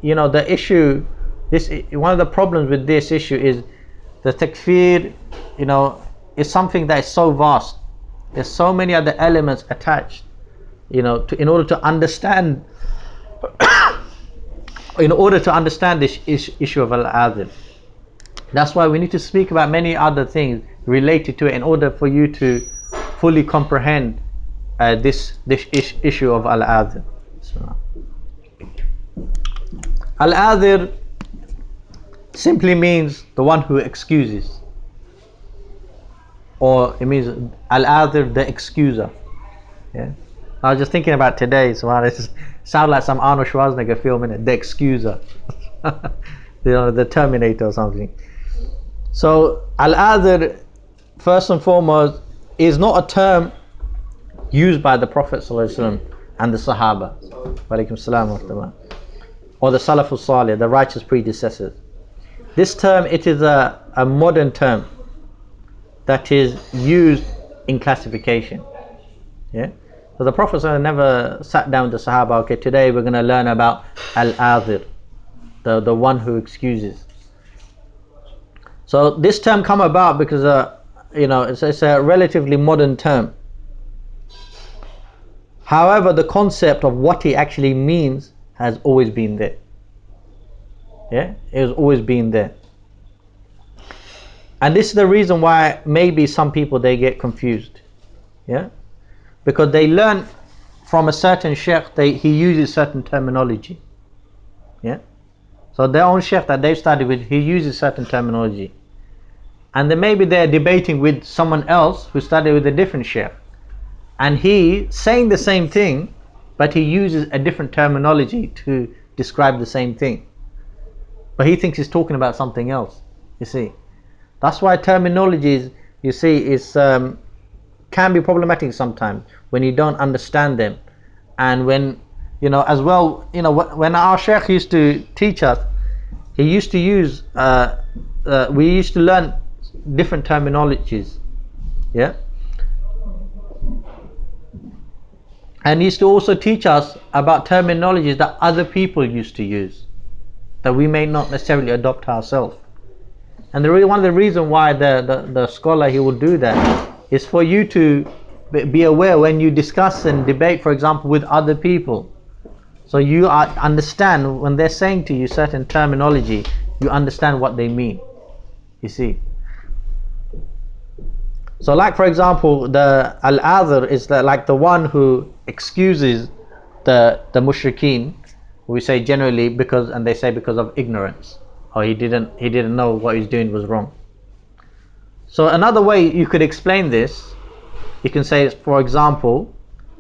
the issue, one of the problems with this issue is the takfir, is something that is so vast. There's so many other elements attached, in order to understand this issue of Aathir. That's why we need to speak about many other things related to it in order for you to fully comprehend this issue of Aathir. Al-Aathir simply means the one who excuses, or it means Al-Aathir, the excuser. Yeah, I was just thinking about today, so it sounds like some Arnold Schwarzenegger film, in it, the excuser. The Terminator or something. So Al-Aathir, first and foremost, is not a term used by the Prophet ﷺ and the Sahaba, or the Salafus Salih, the righteous predecessors. This term, it is a modern term that is used in classification. Yeah. So the Prophet ﷺ never sat down with the Sahaba. Okay, today we're going to learn about Al-Aathir, the one who excuses. So this term come about because it's a relatively modern term. However, the concept of what it actually means has always been there. Yeah, it has always been there. And this is the reason why maybe some people, they get confused. Yeah, because they learn from a certain sheikh, he uses certain terminology. Yeah, so their own sheikh that they've studied with, he uses certain terminology, and then maybe they're debating with someone else who studied with a different sheikh, and he saying the same thing, but he uses a different terminology to describe the same thing, but he thinks he's talking about something else. You see, that's why terminologies, you see, is can be problematic sometimes when you don't understand them. And when, as well, when our sheikh used to teach us, he used to use we used to learn different terminologies. Yeah, and he used to also teach us about terminologies that other people used to use, that we may not necessarily adopt ourselves. And one of the reasons why the scholar, he will do that, is for you to be aware when you discuss and debate, for example, with other people. So you understand when they're saying to you certain terminology, you understand what they mean. You see. So, like for example, the Al-Aathir is like the one who excuses the mushrikeen. We say generally because of ignorance, or he didn't know what he's doing was wrong. So another way you could explain this, you can say, for example,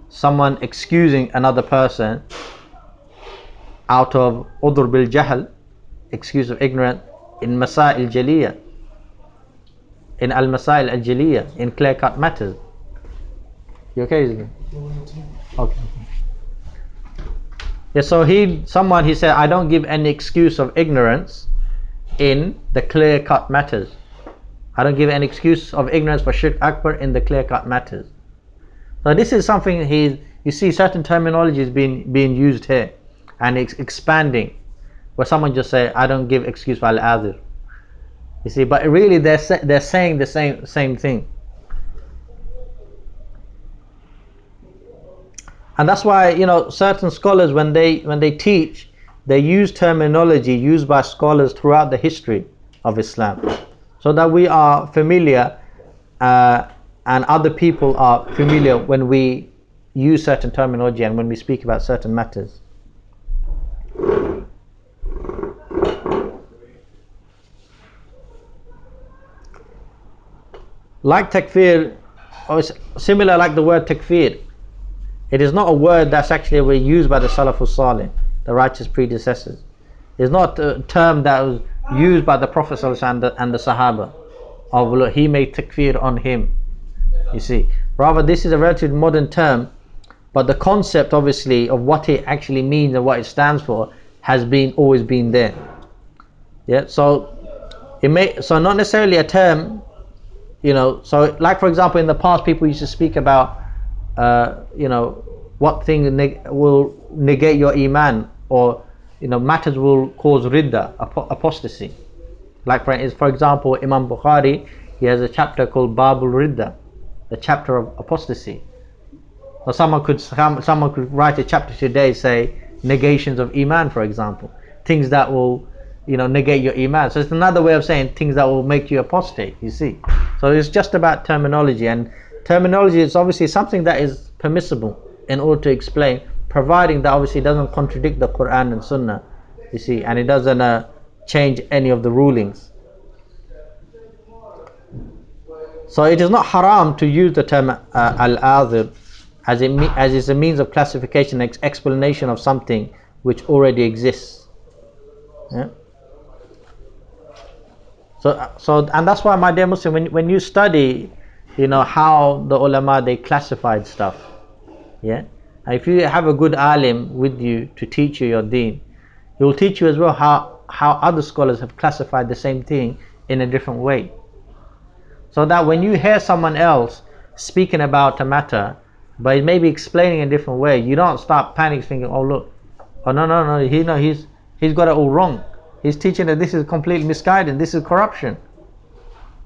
someone excusing another person out of udhr bil jahl, excuse of ignorance, in masail jaliyah, in al masail al jaliyah, in clear cut matters. You okay, isn't it? Okay. Yeah, so he said, I don't give any excuse of ignorance in the clear cut matters. I don't give any excuse of ignorance for shirk akbar in the clear cut matters. So this is something you see certain terminology is being used here, and it's expanding, where someone just say, I don't give excuse for Al-Aathir. You see, but really they're saying the same thing. And that's why, certain scholars, when they teach, they use terminology used by scholars throughout the history of Islam, so that we are familiar and other people are familiar when we use certain terminology and when we speak about certain matters. Like takfir, or similar like the word takfir, it is not a word that's actually used by the Salafus Salih, the righteous predecessors. It's not a term that was used by the Prophet ﷺ and the Sahaba, of he made takfir on him. You see, rather this is a relatively modern term, but the concept obviously of what it actually means and what it stands for has always been there. Yeah, so not necessarily a term, so like for example in the past people used to speak about what thing will negate your iman, or matters will cause ridda, apostasy. Like for example, Imam Bukhari, he has a chapter called Babul Ridda, the chapter of apostasy. Or someone could write a chapter today, say negations of iman, for example, things that will negate your iman. So it's another way of saying things that will make you apostate. You see, so it's just about terminology, and terminology is obviously something that is permissible in order to explain providing that obviously it doesn't contradict the Quran and Sunnah, you see, and it doesn't change any of the rulings. So it is not haram to use the term al-Aathir as is a means of classification and explanation of something which already exists. Yeah? So and that's why, my dear Muslim, when you study, how the ulama, they classified stuff, yeah, and if you have a good alim with you to teach you your deen, he will teach you as well how other scholars have classified the same thing in a different way, so that when you hear someone else speaking about a matter but maybe explaining in a different way, you don't start panic thinking, oh look, oh no, he's got it all wrong. He's teaching that this is completely misguided, this is corruption.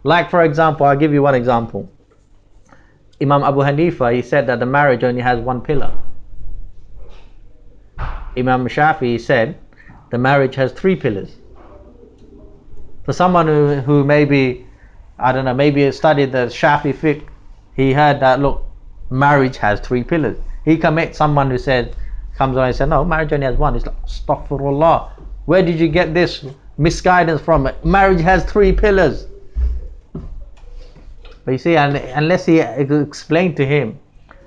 Like, for example, I'll give you one example. Imam Abu Hanifa, he said that the marriage only has one pillar. Imam Shafi said the marriage has three pillars. For someone who maybe, I don't know, maybe studied the Shafi fiqh, he heard that, look, marriage has three pillars. He can meet someone who comes on and says, no, marriage only has one. It's like, astaghfirullah, where did you get this misguidance from? Marriage has three pillars. But you see, and unless he explained to him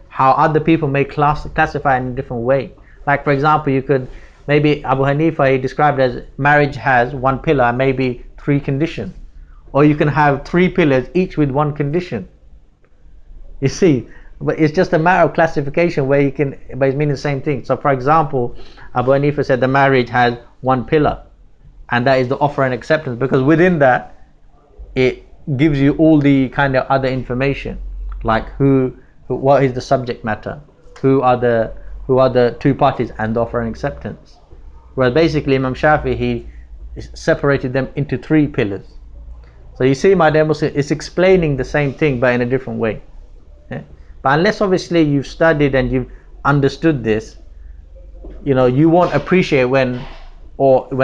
how other people may classify in a different way. Like, for example, you could, maybe Abu Hanifa, he described it as marriage has one pillar and maybe three conditions. Or you can have three pillars, each with one condition. You see, but it's just a matter of classification but it's meaning the same thing. So, for example, Abu Hanifa said the marriage has one pillar, and that is the offer and acceptance, because within that it gives you all the kind of other information, like what is the subject matter, who are the two parties, and the offer and acceptance. Whereas basically Imam Shafi, he separated them into three pillars. So you see, my dear Muslim, it's explaining the same thing but in a different way. Yeah? But unless obviously you've studied and you've understood this, you won't appreciate when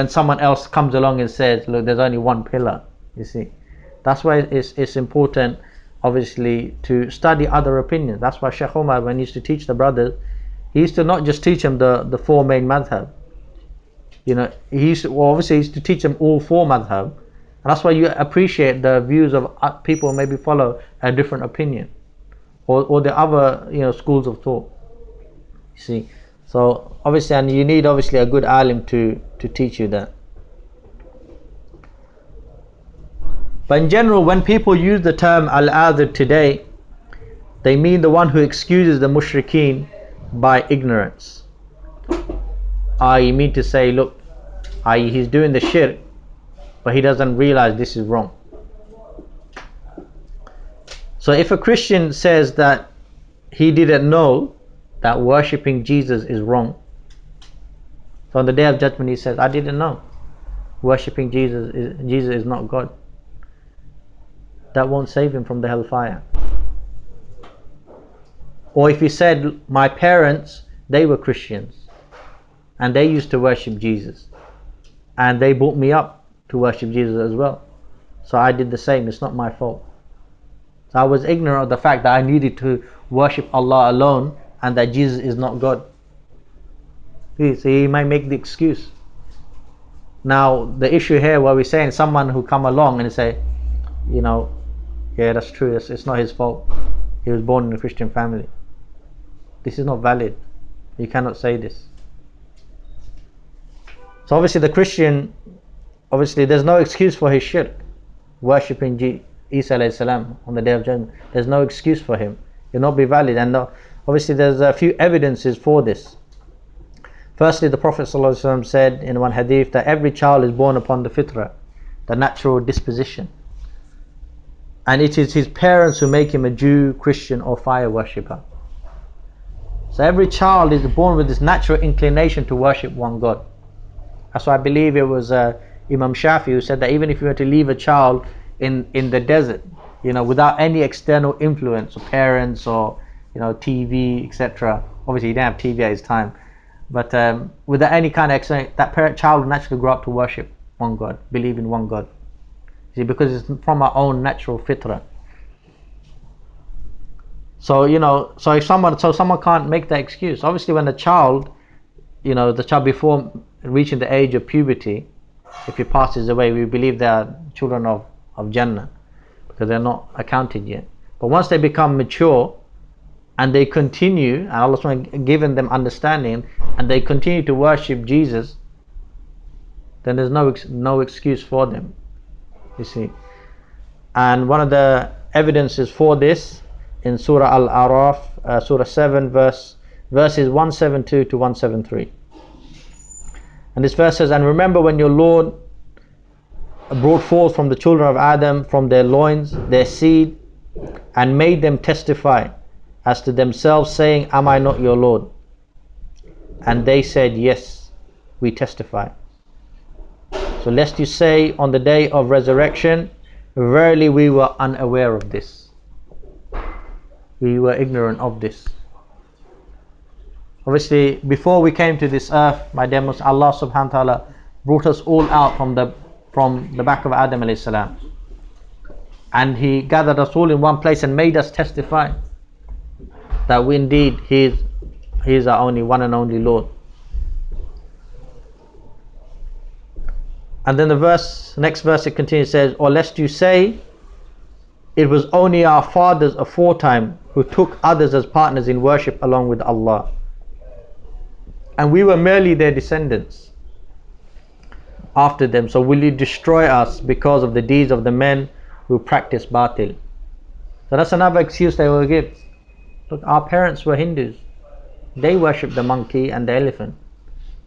someone else comes along and says, look, there's only one pillar. You see, that's why it's important, obviously, to study other opinions. That's why Shaykh Umar, when he used to teach the brothers, he used to not just teach them the four main madhab. He used to teach them all four madhab, and that's why you appreciate the views of people who maybe follow a different opinion, or the other schools of thought. You see, so obviously, and you need obviously a good alim to teach you that. But in general, when people use the term al-Aathir today, they mean the one who excuses the mushrikeen by ignorance. I mean to say, look, he's doing the shirk, but he doesn't realize this is wrong. So if a Christian says that he didn't know that worshipping Jesus is wrong, so on the day of judgment he says, I didn't know worshipping Jesus is not God, that won't save him from the hellfire. Or if he said, my parents, they were Christians and they used to worship Jesus and they brought me up to worship Jesus as well, so I did the same, it's not my fault. So I was ignorant of the fact that I needed to worship Allah alone and that Jesus is not God. So he might make the excuse. Now the issue here where we're saying someone who come along and say, yeah, that's true, it's not his fault, he was born in a Christian family. This is not valid. You cannot say this. So obviously the Christian, obviously there's no excuse for his shirk, worshipping Isa alayhi salam on the day of judgment. There's no excuse for him. It will not be valid. And obviously there's a few evidences for this. Firstly, the Prophet ﷺ said in one hadith that every child is born upon the fitrah, the natural disposition, and it is his parents who make him a Jew, Christian or fire worshipper. So every child is born with this natural inclination to worship one God. That's why I believe it was Imam Shafi who said that even if you were to leave a child in the desert, without any external influence, or parents, or TV, etc. Obviously he didn't have TV at his time, but without any kind of external, that child will naturally grow up to worship one God, believe in one God. See, because it's from our own natural fitrah. So so if someone can't make that excuse. Obviously, when a child, the child before reaching the age of puberty, if he passes away, we believe they are children of Jannah, because they're not accounted yet. But once they become mature and they continue, and Allah has given them understanding, and they continue to worship Jesus, then there's no excuse for them, you see. And one of the evidences for this in Surah Al-Araf, Surah 7, verses 172 to 173. And this verse says, "And remember when your Lord brought forth from the children of Adam from their loins their seed, and made them testify as to themselves, saying, Am I not your Lord? And they said, Yes, we testify. So lest you say on the day of resurrection, Verily we were unaware of this. We were ignorant of this." Obviously, before we came to this earth, my dear Muslims, Allah subhanahu wa ta'ala brought us all out from the back of Adam alayhi salam. And He gathered us all in one place and made us testify that we indeed He is our only one and only Lord. And then the next verse it continues, says, "Or lest you say, it was only our fathers aforetime who took others as partners in worship along with Allah, and we were merely their descendants after them. So will you destroy us because of the deeds of the men who practice batil?" So that's another excuse they will give. Look, our parents were Hindus. They worshipped the monkey and the elephant.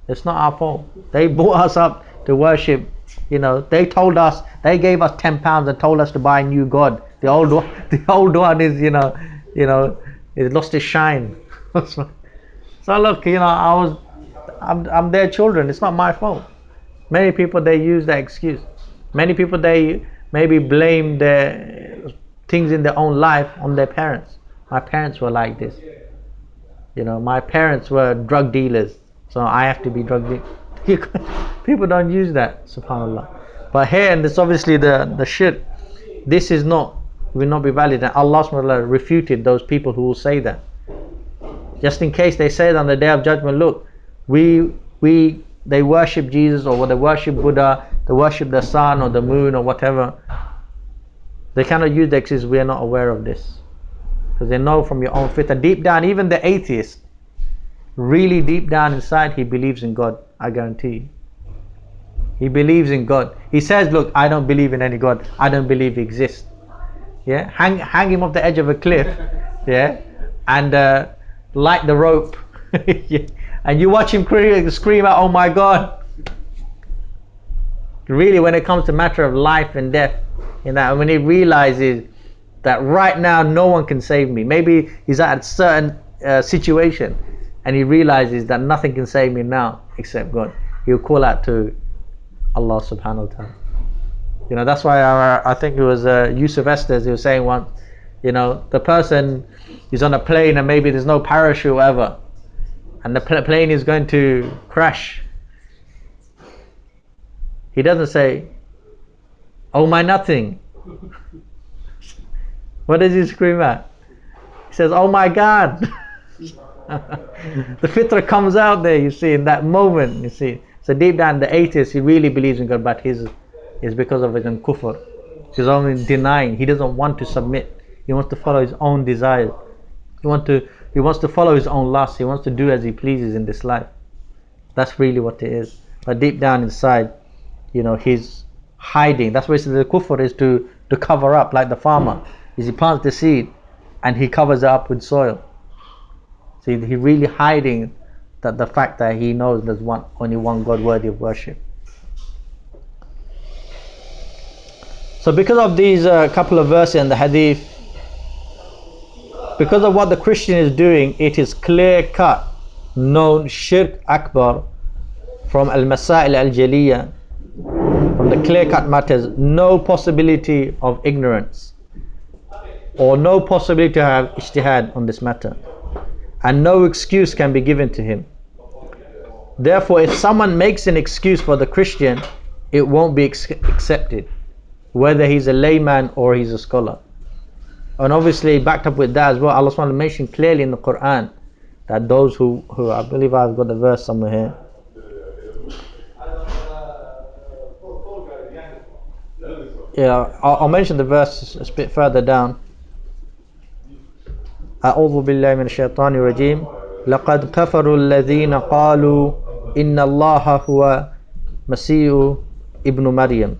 It's not our fault. They brought us up to worship. They told us, they gave us £10 and told us to buy a new god. The old one is, it lost its shine. So look, I'm their children. It's not my fault. Many people, they use that excuse. Many people, they maybe blame their things in their own life on their parents. My parents were like this. My parents were drug dealers, so I have to be drug dealer. People don't use that, subhanAllah. But here, and this obviously the shirk, this will not be valid. And Allah subhanahu wa ta'ala refuted those people who will say that. Just in case they say that on the Day of Judgment, look, they worship Jesus, or they worship Buddha, they worship the sun or the moon or whatever. They cannot use the excuse, we are not aware of this. Because they know from your own faith, and deep down, even the atheist, really deep down inside, he believes in God. I guarantee you. He believes in God. He says, look, I don't believe in any God. I don't believe He exists. Yeah, hang him off the edge of a cliff. Yeah, and light the rope. Yeah. And you watch him scream out, oh my God. Really, when it comes to matter of life and death, when he realizes that right now no one can save me. Maybe he's at a certain situation and he realizes that nothing can save me now except God. He'll call out to Allah subhanahu wa ta'ala. That's why I think it was Yusuf Estes, he was saying once, the person is on a plane and maybe there's no parachute ever, and the plane is going to crash. He doesn't say, oh my nothing. What does he scream at? He says, oh my God. The fitrah comes out there, you see, in that moment, you see. So deep down, the atheist, he really believes in God, but his is because of his own kufr. He's only denying. He doesn't want to submit. He wants to follow his own desires. He wants to follow his own lusts. He wants to do as he pleases in this life. That's really what it is. But deep down inside, he's hiding. That's why the kufr is to cover up, like the farmer. He plants the seed and he covers it up with soil. See, he really hiding the fact that he knows there's only one God worthy of worship. So because of these couple of verses in the hadith, because of what the Christian is doing, it is clear cut, known shirk akbar from al-masail al-jaliyah, from the clear cut matters, no possibility of ignorance or no possibility to have ijtihad on this matter, and no excuse can be given to him. Therefore, if someone makes an excuse for the Christian, it won't be accepted, whether he's a layman or he's a scholar. And obviously backed up with that as well, Allah subhanahu wa ta'ala mentioned clearly in the Quran that those who I believe I've got the verse somewhere here. Yeah, I'll mention the verse a bit further down. أعوذ بالله من الشيطان الرجيم لقد كفروا الذين قالوا إن الله هو مسيح ابن مريم.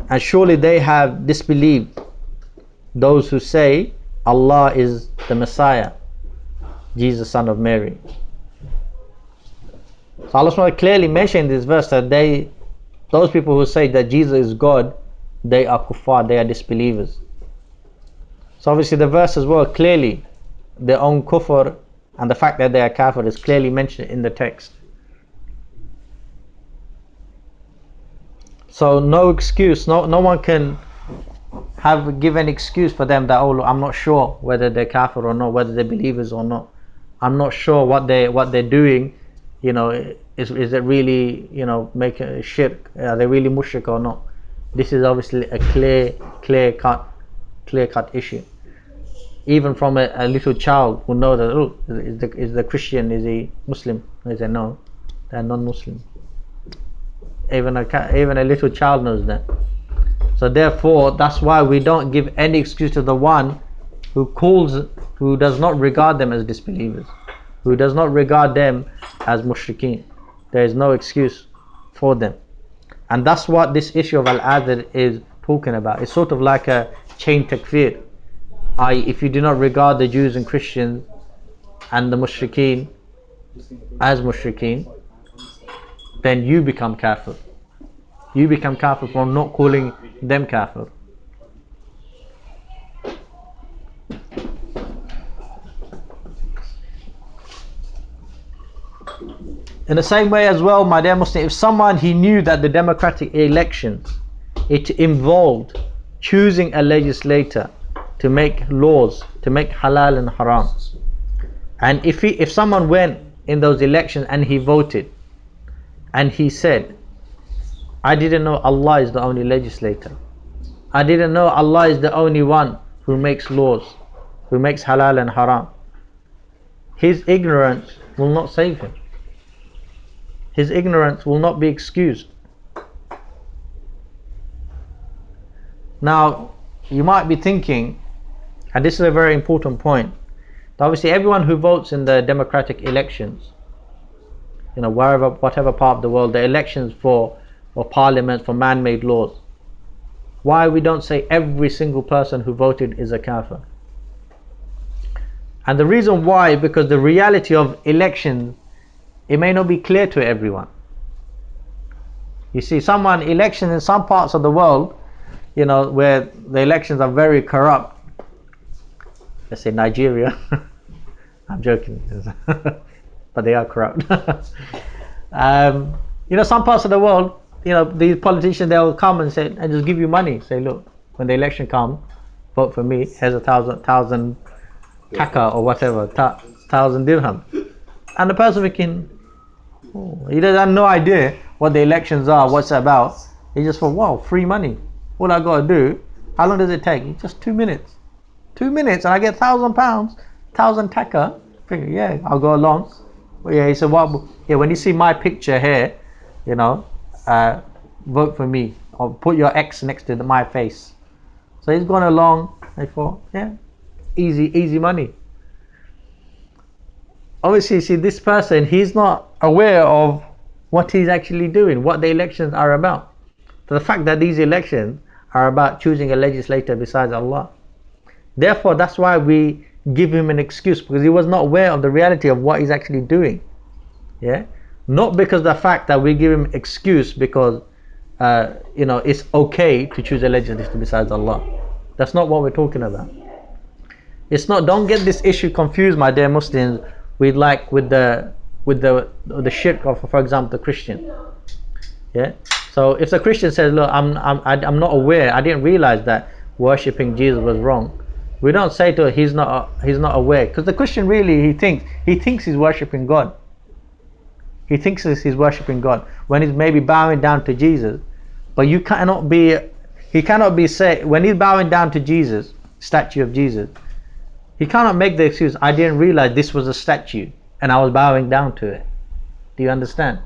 And surely they have disbelieved those who say Allah is the Messiah, Jesus son of Mary. So Allah SWT clearly mentioned in this verse that those people who say that Jesus is God, they are kuffar, they are disbelievers. So obviously the verse as well, clearly their own kufr and the fact that they are kafir is clearly mentioned in the text. So no excuse, no one can give an excuse for them that, oh look, I'm not sure whether they're kafir or not, whether they're believers or not. I'm not sure what they're doing, you know, is it really, you know, make a shirk, are they really mushrik or not? This is obviously a clear cut issue. Even from a little child who knows that, oh, is the Christian, is he Muslim? They say no, they're non-Muslim. Even a little child knows that. So therefore, that's why we don't give any excuse to the one who does not regard them as disbelievers, who does not regard them as mushrikeen. There is no excuse for them. And that's what this issue of Al-Aathir is talking about. It's sort of like a chain takfir. If you do not regard the Jews and Christians and the mushrikeen as mushrikeen, then you become kafir. You become kafir from not calling them kafir. In the same way as well, my dear Muslim, if someone he knew that the democratic elections, it involved choosing a legislator to make laws, to make halal and haram, and if someone went in those elections and he voted and he said, I didn't know Allah is the only legislator, I didn't know Allah is the only one who makes laws, who makes halal and haram, his ignorance will not save him. His ignorance will not be excused. Now you might be thinking, and this is a very important point, that obviously everyone who votes in the democratic elections, you know, whatever part of the world, the elections for parliament, for man-made laws, why we don't say every single person who voted is a kafir? And the reason why, because the reality of elections, it may not be clear to everyone. You see, elections in some parts of the world, you know, where the elections are very corrupt, let's say Nigeria, I'm joking, but they are corrupt. You know, some parts of the world, you know, these politicians, they'll come and say, and just give you money, say, look, when the election comes, vote for me, here's 1,000 taka or whatever, 1,000 dirham. And the person thinking, oh, he doesn't have no idea what the elections are, what's it about. He just thought, wow, free money. All I got to do, how long does it take? Just 2 minutes. 2 minutes and I get £1,000, 1,000 taka. Figure, yeah, I'll go along. But yeah, he said, well, yeah, when you see my picture here, you know, vote for me, or put your X next to my face. So he's gone along. I thought, yeah, easy money. Obviously, see, this person, he's not aware of what he's actually doing, what the elections are about. So the fact that these elections are about choosing a legislator besides Allah. Therefore, that's why we give him an excuse, because he was not aware of the reality of what he's actually doing. Yeah, not because the fact that we give him excuse because you know, it's okay to choose a legislator besides Allah. That's not what we're talking about. It's not. Don't get this issue confused, my dear Muslims, with the shirk of, for example, the Christian. Yeah. So if the Christian says, look, I'm not aware, I didn't realize that worshipping Jesus was wrong, we don't say to her, he's not aware, because the Christian really, he thinks he's worshipping God. He thinks he's worshipping God when he's maybe bowing down to Jesus. But he cannot be say, when he's bowing down to Jesus, statue of Jesus. He cannot make the excuse, I didn't realize this was a statue and I was bowing down to it. Do you understand?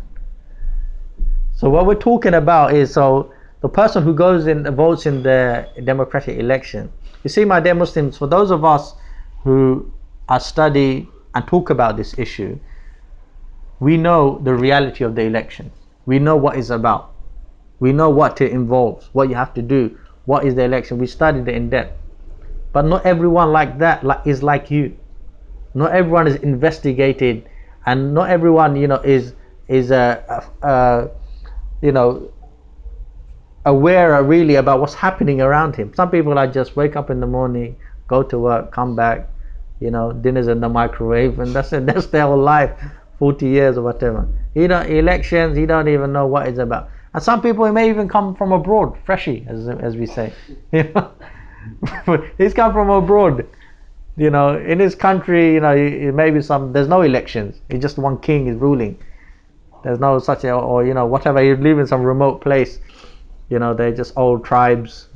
So what we're talking about is, so the person who goes in, votes in the democratic election. You see, my dear Muslims, for those of us who are study and talk about this issue, we know the reality of the election. We know what it's about. We know what it involves, what you have to do, what is the election. We studied it in depth. But not everyone like that is like you. Not everyone is investigated, and not everyone, is aware really about what's happening around him. Some people are just wake up in the morning, go to work, come back, dinner's in the microwave, and that's it. That's their whole life, 40 years or whatever. Elections, he don't even know what it's about. And some people may even come from abroad, freshie, as we say. He's come from abroad. In his country, maybe there's no elections. It's just one king is ruling. There's no such or whatever. You live in some remote place. They're just old tribes.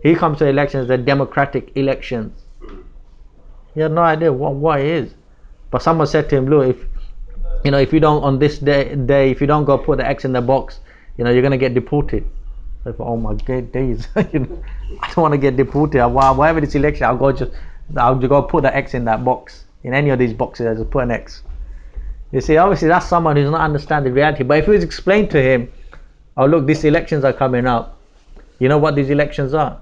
He comes to elections, they're democratic elections. He had no idea what it is. But someone said to him, look, if you don't, on this day, if you don't go put the X in the box, you're going to get deported. So I thought, oh my God, days. I don't want to get deported. Whatever this election, I'll go put the X in that box. In any of these boxes, I'll just put an X. You see, obviously that's someone who's not understanding reality. But if it was explained to him, oh look, these elections are coming up. You know what these elections are?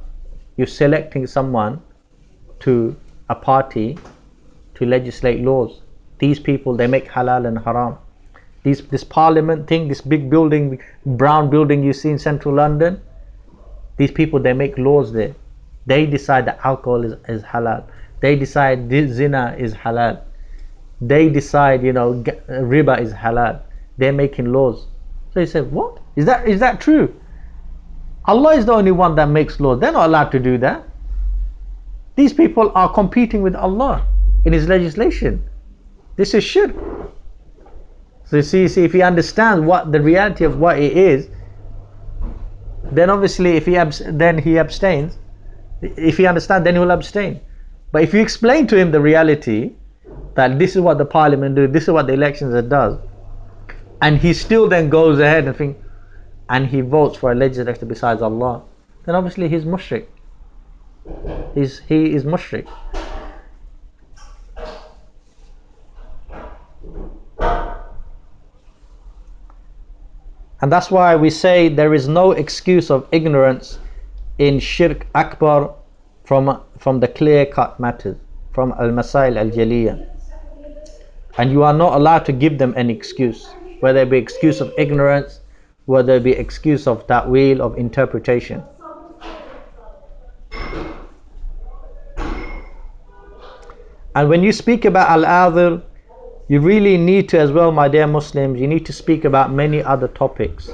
You're selecting someone to a party to legislate laws. These people, they make halal and haram. This parliament thing, this big building, brown building you see in central London, these people, they make laws there. They decide that alcohol is halal. They decide zina is halal. They decide, riba is halal. They're making laws. So he said, what? Is that true? Allah is the only one that makes laws. They're not allowed to do that. These people are competing with Allah in His legislation. This is shirk. So you see, if he understands what the reality of what it is, then obviously then he abstains. If he understands, then he will abstain. But if you explain to him the reality, that this is what the parliament do, this is what the elections does, and he still then goes ahead and he votes for a legislator besides Allah, then obviously he's mushrik. He is mushrik. And that's why we say there is no excuse of ignorance in shirk akbar from the clear-cut matters, from al-masail al-jaliyah. And you are not allowed to give them any excuse, whether it be excuse of ignorance, whether it be excuse of ta'wil, of interpretation. And when you speak about al-Aathir, you really need to as well, my dear Muslims, you need to speak about many other topics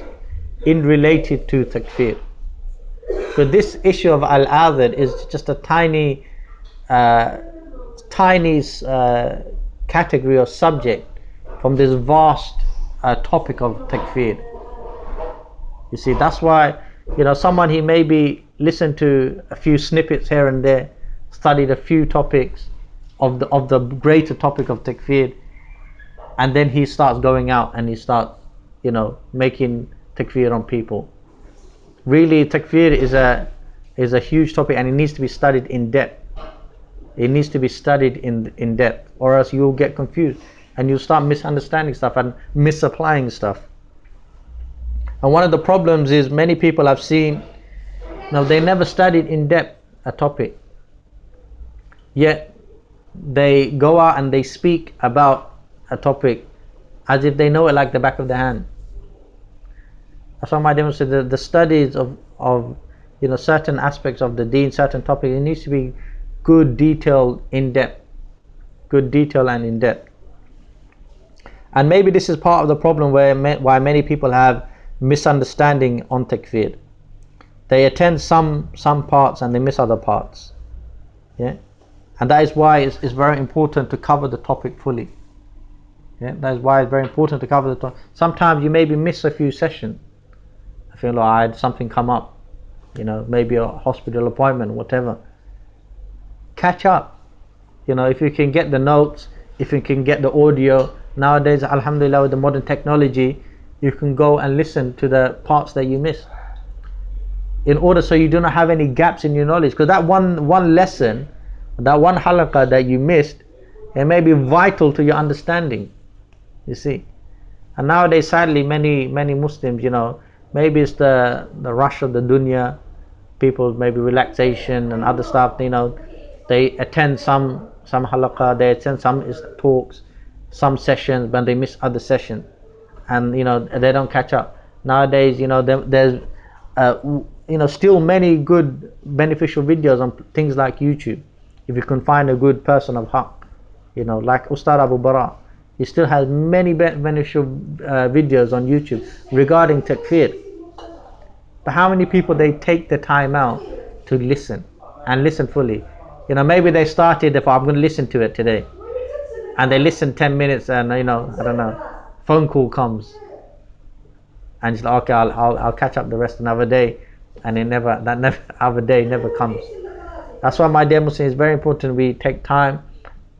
in related to takfir. So this issue of al-Aathir is just a tiny category or subject from this vast topic of takfir. You see, that's why someone, he maybe listened to a few snippets here and there, studied a few topics of the greater topic of takfir, and then he starts going out and he starts making takfir on people. Really, takfir is a huge topic, and it needs to be studied in depth. It needs to be studied in depth, or else you'll get confused and you'll start misunderstanding stuff and misapplying stuff. And one of the problems is many people I've seen, they never studied in depth a topic, yet they go out and they speak about a topic as if they know it like the back of their hand. That's why my dear said the studies of certain aspects of the deen, certain topics, it needs to be good, detailed, in depth. Good detail and in depth. And maybe this is part of the problem why many people have misunderstanding on takfir. They attend some parts and they miss other parts. Yeah, and that is why it's very important to cover the topic fully. Yeah, that is why it's very important to cover the topic. Sometimes you maybe miss a few sessions. I feel like I had something come up. maybe a hospital appointment, whatever. Catch up. If you can get the notes, if you can get the audio, nowadays, alhamdulillah, with the modern technology, you can go and listen to the parts that you missed, in order so you do not have any gaps in your knowledge. Because that one lesson, that one halaqah that you missed, it may be vital to your understanding, you see. And nowadays, sadly, many Muslims, maybe it's the rush of the dunya, people, maybe relaxation and other stuff, they attend some halaqah, they attend some talks, some sessions, but they miss other sessions, and they don't catch up. Nowadays, there's still many good beneficial videos on things like YouTube. If you can find a good person of haqq, like Ustad Abu Bara, he still has many beneficial videos on YouTube regarding takfir. But how many people they take the time out to listen and listen fully? Maybe they started, if I'm going to listen to it today, and they listen 10 minutes, and I don't know, phone call comes, and it's like, okay, I'll catch up the rest another day, and that other day never comes. That's why, my dear Muslims, it's very important we take time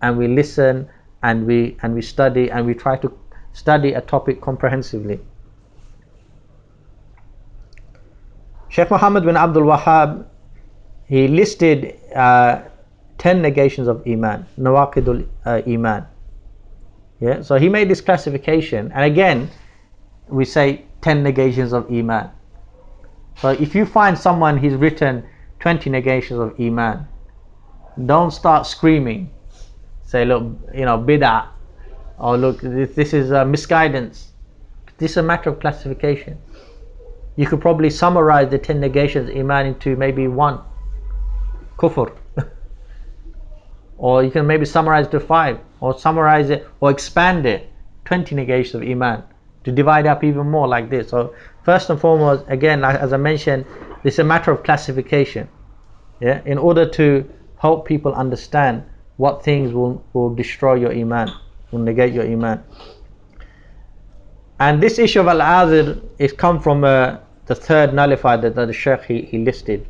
and we listen and we study, and we try to study a topic comprehensively. Sheikh Muhammad bin Abdul Wahhab, he listed 10 negations of Iman, Nawaqidul Iman. Yeah, so he made this classification, and again, we say 10 negations of Iman. So if you find someone he's written 20 negations of Iman, don't start screaming. Say, look, bid'ah, or look, this is misguidance. This is a matter of classification. You could probably summarize the 10 negations of Iman into maybe one, kufr. Or you can maybe summarize it to 5, or summarize it or expand it, 20 negations of Iman, to divide up even more like this. So first and foremost, again, as I mentioned, this is a matter of classification. Yeah, in order to help people understand what things will destroy your Iman, will negate your Iman. And this issue of Al-Aathir is come from the third nullifier that the Shaykh he listed.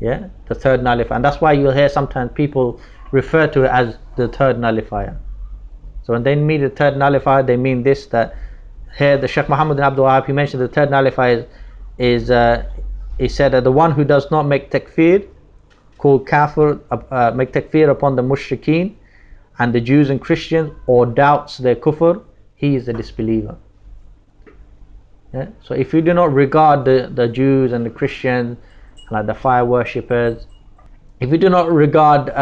Yeah, the third nullifier, and that's why you'll hear sometimes people refer to it as the third nullifier. So when they mean the third nullifier, they mean this, that here the Shaykh Muhammad bin Abdul Wahhab, he mentioned the third nullifier is he said that the one who does not make takfir, called kafir, make takfir upon the mushrikeen and the Jews and Christians, or doubts their kufr, he is a disbeliever. Yeah? So if you do not regard the Jews and the Christians, like the fire worshippers, if you do not regard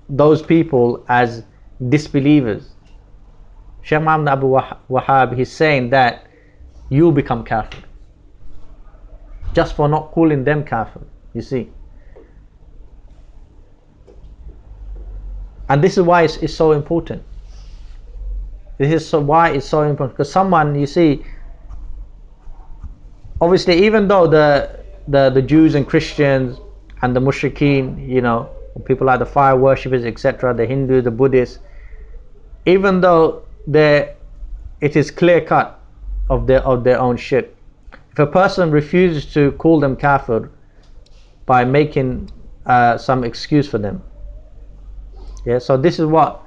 those people as disbelievers, Shaykh Muhammad Abu Wahhab, he's saying that you'll become kafir just for not calling them kafir, you see. And this is why it's so important. This is why it's so important, because someone, you see, obviously, even though the Jews and Christians and the mushrikeen, people like the fire worshippers, etc., the Hindu, the Buddhists, even though it is clear cut of their own shirk, if a person refuses to call them kafir by making some excuse for them, yeah, so this is what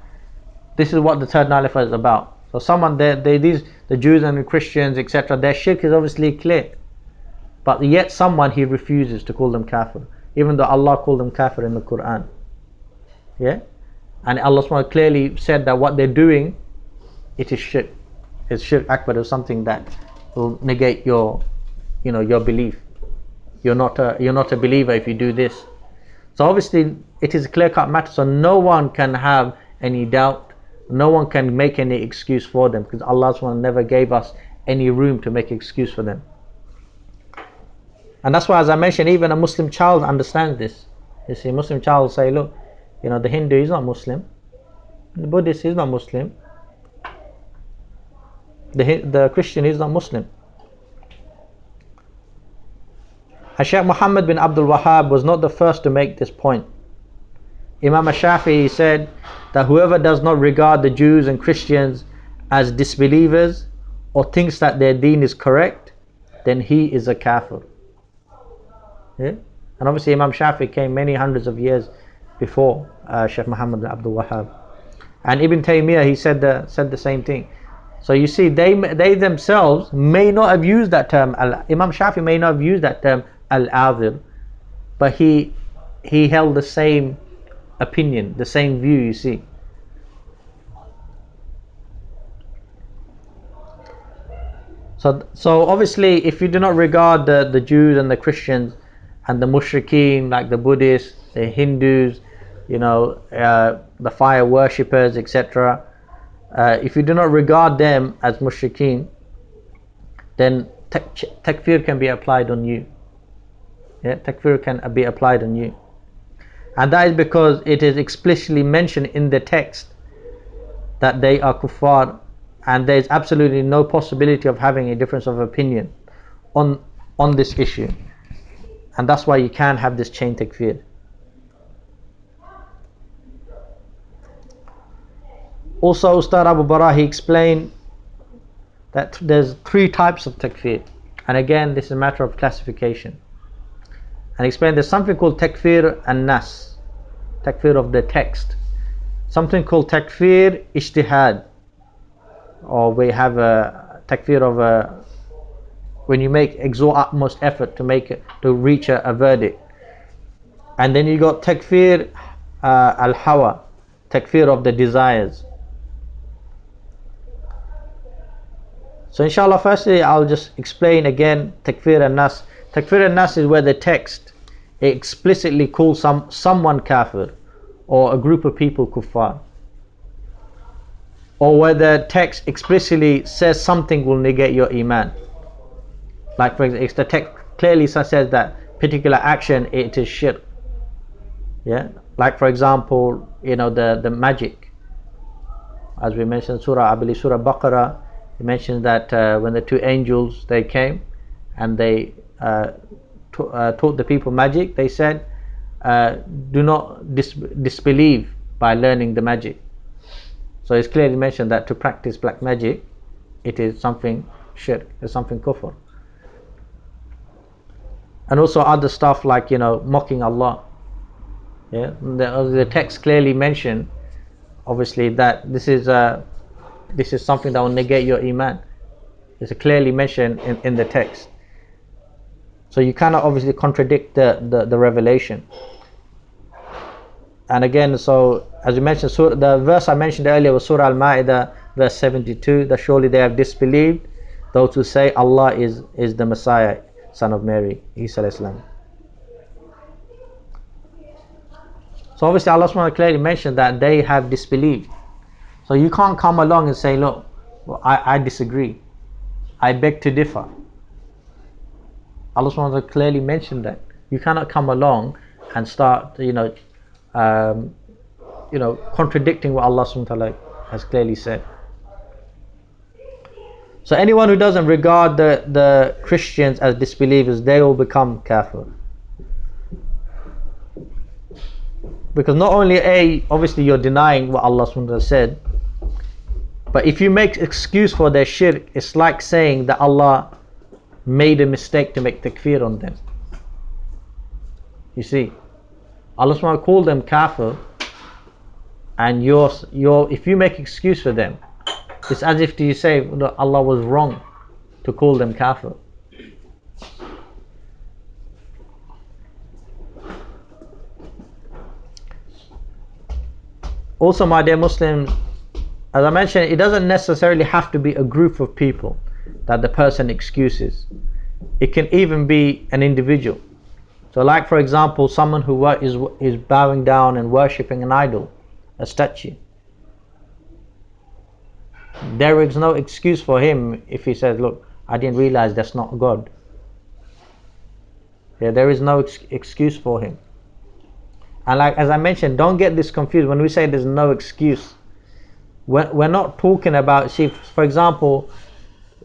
the third nullifier is about. So someone, the Jews and the Christians, etc., their shirk is obviously clear, but yet someone, he refuses to call them kafir, even though Allah called them kafir in the Quran. Yeah, and Allah SWT clearly said that what they're doing, it is shirk. It's shirk akbar, is something that will negate your belief. You're not a believer if you do this. So obviously it is a clear-cut matter, so no one can have any doubt, no one can make any excuse for them, because Allah SWT never gave us any room to make excuse for them. And that's why, as I mentioned, even a Muslim child understands this. You see, a Muslim child will say, look, the Hindu is not Muslim, the Buddhist is not Muslim, the Christian is not Muslim. Shaykh Muhammad bin Abdul Wahhab was not the first to make this point. Imam Shafi'i said that whoever does not regard the Jews and Christians as disbelievers or thinks that their deen is correct, then he is a kafir. Yeah? And obviously Imam Shafi came many hundreds of years before Sheikh Muhammad Abdul Wahhab. And Ibn Taymiyyah, he said the same thing. So you see, they themselves may not have used that term. Imam Shafi may not have used that term al-Aathir, but he held the same opinion, the same view. You see. So obviously, if you do not regard the Jews and the Christians and the mushrikeen, like the Buddhists, the Hindus, the fire worshippers, etc., if you do not regard them as mushrikeen, then takfir can be applied on you. Yeah, takfir can be applied on you, and that is because it is explicitly mentioned in the text that they are kuffar, and there is absolutely no possibility of having a difference of opinion on this issue, and that's why you can have this chain takfir. Also, Ustad Abu Bara, he explained that there's 3 types of takfir, and again this is a matter of classification. And he explained there's something called takfir and nas, takfir of the text, something called takfir ijtihad, or we have a takfir of when you exert utmost effort to reach a verdict. And then you got takfir al-hawa, takfir of the desires. So inshallah, firstly I'll just explain again takfir and nas. Takfir and nas is where the text explicitly calls someone kafir or a group of people kuffar, or where the text explicitly says something will negate your iman. Like for example, if the text clearly says that particular action, it is shirk. Yeah, like for example, the magic, as we mentioned I believe Surah Baqarah, it mentions that when the 2 angels they came and they taught the people magic, they said, do not disbelieve by learning the magic. So it's clearly mentioned that to practice black magic, it is something shirk, it's something kufr. And also other stuff like mocking Allah. Yeah, the text clearly mentioned, obviously, that this is something that will negate your iman. It's clearly mentioned in the text. So you cannot obviously contradict the revelation. And again, so as we mentioned, the verse I mentioned earlier was Surah Al-Ma'idah, verse 72, that surely they have disbelieved those who say Allah is the Messiah, son of Mary, Isa alayhi salam. So obviously Allah subhanahu wa ta'ala clearly mentioned that they have disbelieved. So you can't come along and say, look, I disagree, I beg to differ. Allah subhanahu wa ta'ala clearly mentioned that. You cannot come along and start contradicting what Allah subhanahu wa ta'ala has clearly said. So anyone who doesn't regard the Christians as disbelievers, they will become kafir. Because not only obviously you're denying what Allah subhanahu wa ta'ala said, but if you make excuse for their shirk, it's like saying that Allah made a mistake to make takfir on them. You see, Allah subhanahu wa ta'ala called them kafir, and if you make excuse for them, it's as if you say that Allah was wrong to call them kafir. Also, my dear Muslims, as I mentioned, it doesn't necessarily have to be a group of people that the person excuses. It can even be an individual. So like for example, someone who is bowing down and worshipping an idol, a statue. There is no excuse for him if he says, look, I didn't realize that's not God. Yeah, there is no excuse for him. And like as I mentioned, don't get this confused. When we say there's no excuse, we're not talking about, see, for example,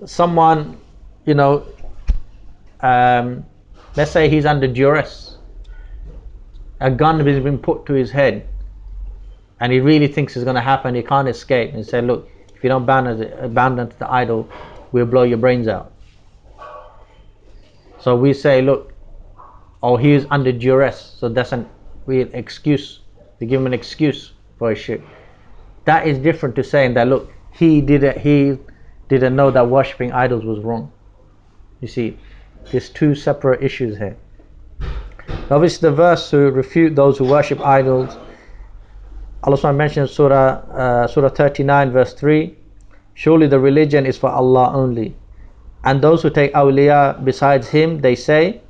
someone, let's say he's under duress, a gun has been put to his head, and he really thinks it's going to happen, he can't escape, and say, look, if you don't abandon to the idol, we'll blow your brains out. So we say, look, or he is under duress, so that's an real excuse. They give him an excuse for a shirk. That is different to saying that, look, he didn't know that worshipping idols was wrong. You see, there's two separate issues here. Obviously, the verse to refute those who worship idols, Allah mentions Surah 39 verse 3, surely the religion is for Allah only, and those who take awliya besides him, they say,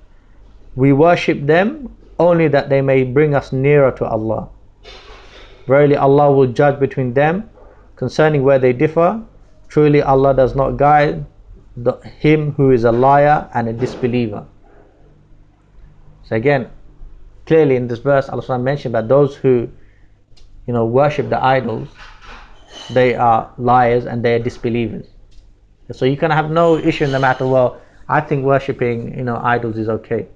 we worship them only that they may bring us nearer to Allah. Verily Allah will judge between them concerning where they differ. Truly Allah does not guide him who is a liar and a disbeliever. So again, clearly in this verse, Allah mentioned that those who worship the idols, they are liars and they are disbelievers. So you can have no issue in the matter, well, I think worshipping idols is okay.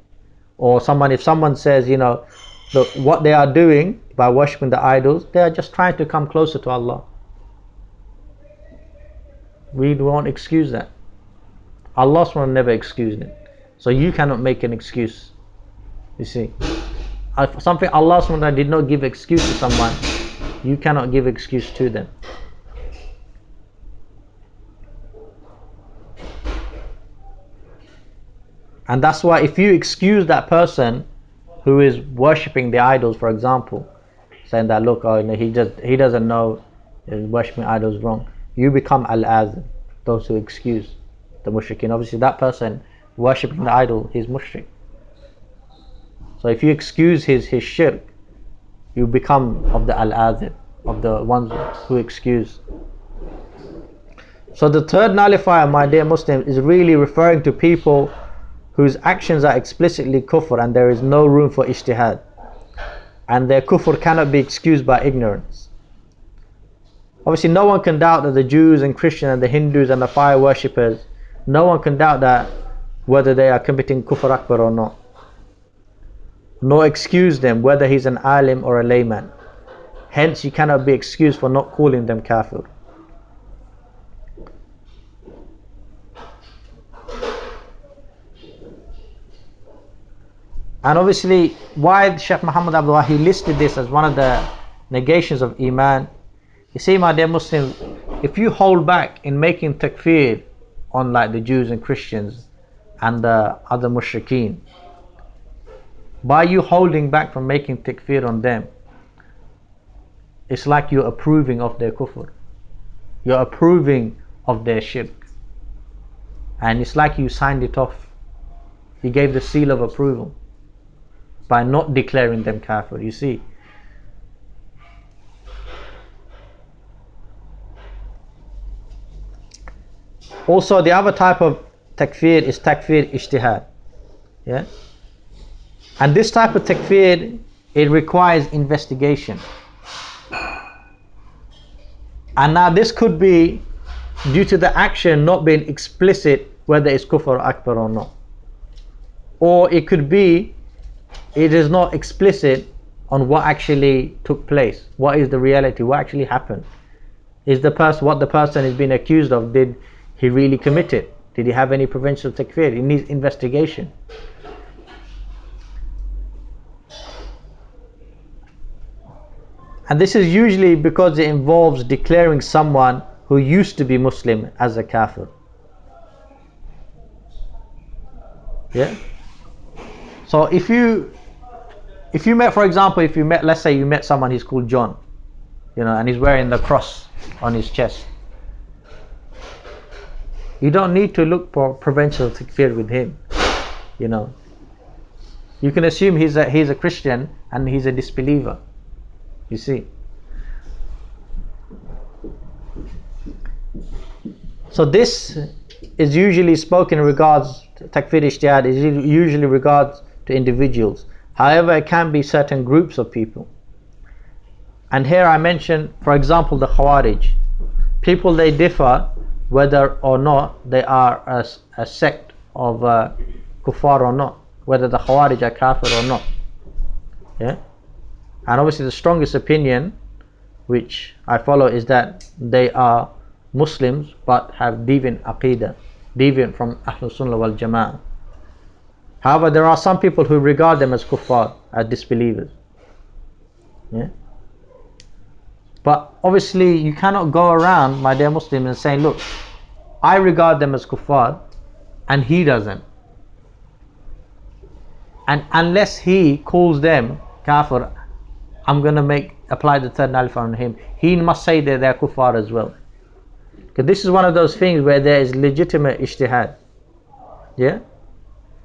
Or if someone says, look, what they are doing by worshipping the idols, they are just trying to come closer to Allah. We won't excuse that. Allah SWT never excused it. So you cannot make an excuse. You see, if something Allah SWT did not give excuse to someone, you cannot give excuse to them. And that's why if you excuse that person who is worshipping the idols, for example, saying that, look, he doesn't know worshipping idols wrong, you become al-Aathir, those who excuse the mushrikeen. Obviously that person worshipping the idol, he's mushrik. So if you excuse his shirk, you become of the al-Aathir, of the ones who excuse. So the third nullifier, my dear Muslims, is really referring to people whose actions are explicitly kufr and there is no room for ijtihad, and their kufr cannot be excused by ignorance. Obviously no one can doubt that the Jews and Christians and the Hindus and the fire worshippers, no one can doubt that whether they are committing kufr akbar or not, nor excuse them whether he's an alim or a layman. Hence you cannot be excused for not calling them kafir. And obviously, why Shaykh Muhammad Abdul Wahid listed this as one of the negations of Iman. You see, my dear Muslims, if you hold back in making takfir on like the Jews and Christians and the other mushrikeen, by you holding back from making takfir on them, it's like you're approving of their kufr. You're approving of their shirk. And it's like you signed it off. You gave the seal of approval by not declaring them kafir, you see. Also, the other type of takfir is takfir ijtihad. Yeah? And this type of takfir, it requires investigation. And now this could be due to the action not being explicit whether it's kufr akbar or not. Or it could be it is not explicit on what actually took place. What is the reality? What actually happened? Is what the person is being accused of, did he really commit it? Did he have any provincial takfir? It needs investigation. And this is usually because it involves declaring someone who used to be Muslim as a kafir. Yeah? So if you met, for example, let's say you met someone, he's called John, and he's wearing the cross on his chest. You don't need to look for provincial takfir with him. You can assume he's a Christian and he's a disbeliever. You see. So this is usually spoken in regards to takfir ijtihad, is usually regards to individuals. However, it can be certain groups of people. And here I mention, for example, the Khawarij. People, they differ whether or not they are a sect of kuffar or not, whether the Khawarij are kafir or not. Yeah? And obviously the strongest opinion which I follow is that they are Muslims but have deviant aqidah, deviant from Ahlul Sunnah wal Jama'ah. However, there are some people who regard them as kuffar, as disbelievers. Yeah. But obviously you cannot go around, my dear Muslim, and saying, look, I regard them as kuffar and he doesn't. And unless he calls them kafir, I'm going to apply the third nullifier on him. He must say that they're kuffar as well. Because this is one of those things where there is legitimate ijtihad. Yeah?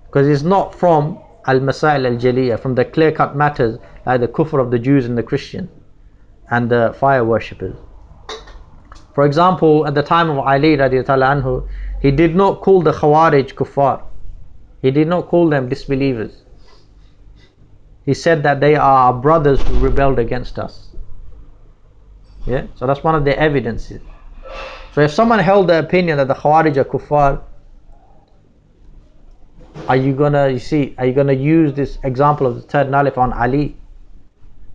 Because it's not from al-masail al-jaliyah, from the clear-cut matters like the kufr of the Jews and the Christians and the fire worshippers. For example, at the time of Ali radiallahu anhu, he did not call the Khawarij kuffar. He did not call them disbelievers. He said that they are our brothers who rebelled against us. Yeah, so that's one of the evidences. So if someone held the opinion that the Khawarij are kuffar, are you gonna use this example of the third nullifier on Ali?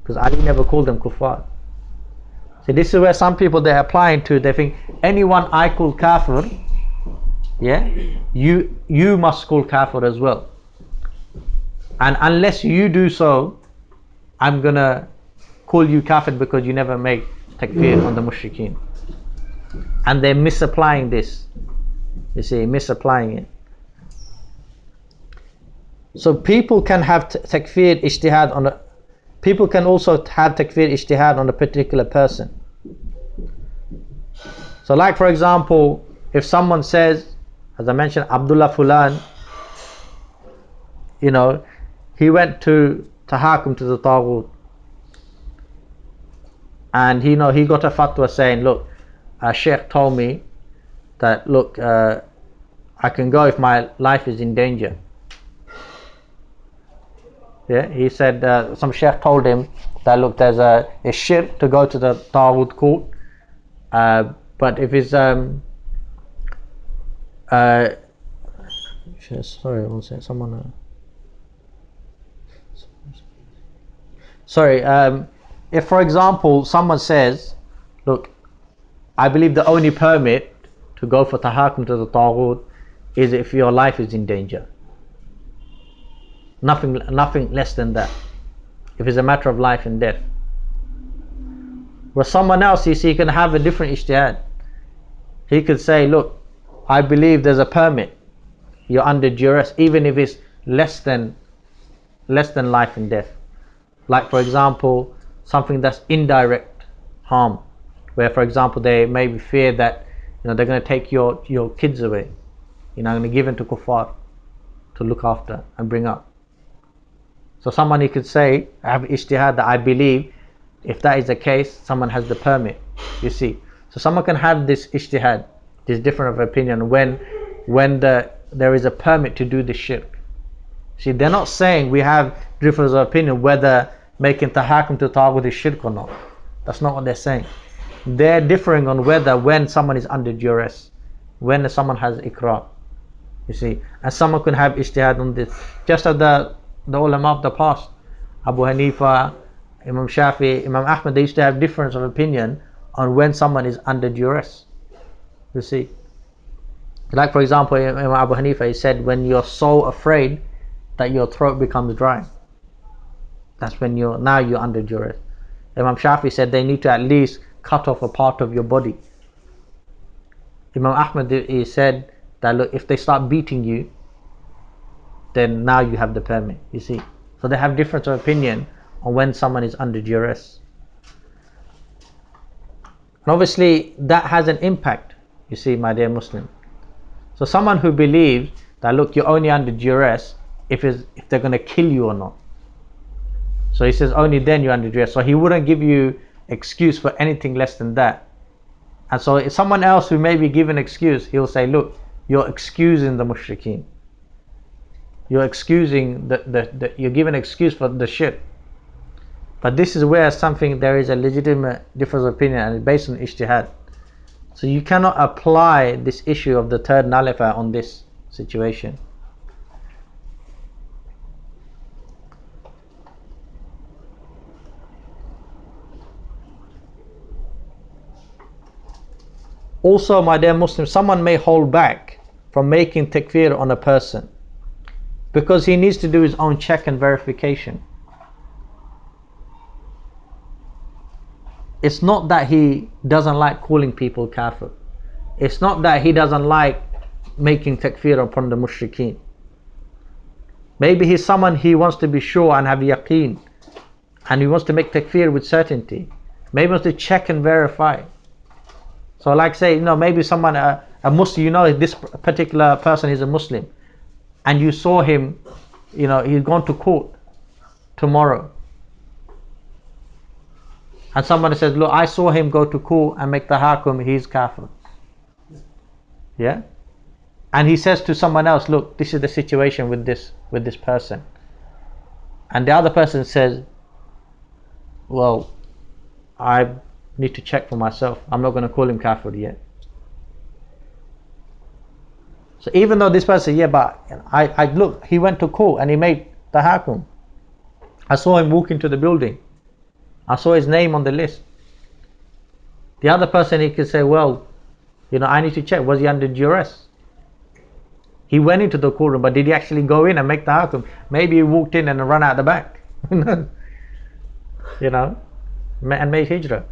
Because Ali never called them kuffar. So this is where some people they're applying to, they think anyone I call kafir, yeah, you must call kafir as well. And unless you do so, I'm gonna call you kafir because you never make takfir on the mushrikeen. And they're misapplying this. You see, misapplying it. So people can have takfir ijtihad on a, people can also have takfir ijtihad on a particular person. So like for example, if someone says, as I mentioned, Abdullah Fulan, you know, he went to tahakum to the Taghut, and he got a fatwa saying, look, a sheikh told me that, look, I can go if my life is in danger. Yeah, he said some sheikh told him that, look, there's a shirk to go to the Taghut court, but if it's sorry, one second, someone sorry, if for example someone says, look, I believe the only permit to go for tahakum to the Taghut is if your life is in danger. Nothing less than that. If it's a matter of life and death. Where someone else, you see, can have a different ijtihad. He could say, look, I believe there's a permit. You're under duress, even if it's less than life and death. Like for example, something that's indirect harm, where for example they maybe fear that, you know, they're going to take your kids away, you know, going to give them to kuffar to look after and bring up. So someone, he could say, I have ijtihad that I believe if that is the case, someone has the permit. You see, so someone can have this ijtihad, this different of opinion when there is a permit to do the shirk. See, they're not saying we have difference of opinion whether making tahakum to Taghut is shirk or not. That's not what they're saying. They're differing on whether when someone is under duress, when someone has ikrar. You see, and someone can have ijtihad on this. Just as the ulama of the past, Abu Hanifa, Imam Shafi, Imam Ahmad, they used to have difference of opinion on when someone is under duress. You see, like for example, Imam Abu Hanifa, he said, when you're so afraid that your throat becomes dry, that's when you're under duress. Imam Shafi said they need to at least cut off a part of your body. Imam Ahmad, he said that, look, if they start beating you, then now you have the permit. You see, so they have difference of opinion on when someone is under duress. And obviously that has an impact, you see, my dear Muslim. So someone who believes that, look, you're only under duress if they're going to kill you or not. So he says only then you're under duress. So he wouldn't give you excuse for anything less than that. And so if someone else who may be given excuse, he'll say, look, you're excusing the mushrikeen. You're excusing you're giving excuse for the shirk. But this is where there is a legitimate difference of opinion, and it's based on ijtihad. So you cannot apply this issue of the third nullifier on this situation. Also, my dear Muslims, someone may hold back from making takfir on a person. because he needs to do his own check and verification. It's not that he doesn't like calling people kafir. It's not that he doesn't like making takfir upon the mushrikeen. Maybe he's someone he wants to be sure and have yaqeen, and he wants to make takfir with certainty. Maybe he wants to check and verify. So like say, maybe someone, a Muslim, this particular person is a Muslim, and you saw him, he's gone to court tomorrow. And somebody says, look, I saw him go to court and make the hakum, he's kafir. Yeah? And he says to someone else, look, this is the situation with this person. And the other person says, well, I need to check for myself. I'm not going to call him kafir yet. So even though this person, yeah, but I look, he went to court and he made the hakum. I saw him walk into the building. I saw his name on the list. The other person, he could say, well, I need to check, was he under duress? He went into the courtroom, but did he actually go in and make the hakum? Maybe he walked in and ran out the back. And made hijrah.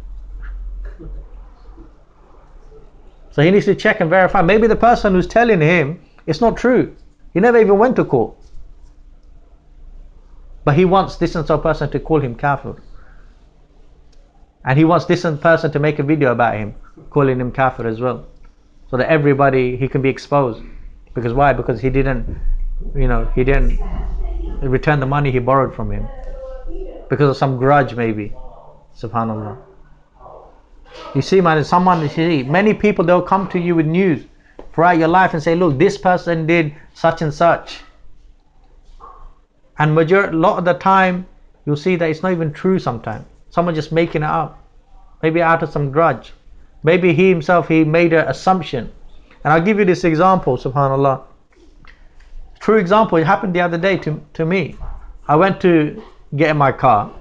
So he needs to check and verify. Maybe the person who's telling him, it's not true. He never even went to court. But he wants this and so person to call him kafir. And he wants this and person to make a video about him, calling him kafir as well. So that he can be exposed. Because why? Because he didn't return the money he borrowed from him. Because of some grudge maybe. Subhanallah. You see, man, many people, they'll come to you with news throughout your life and say, look, this person did such and such. And a lot of the time, you'll see that it's not even true sometimes. Someone just making it up. Maybe out of some grudge. Maybe he himself, he made an assumption. And I'll give you this example, subhanallah. True example, it happened the other day to me. I went to get in my car.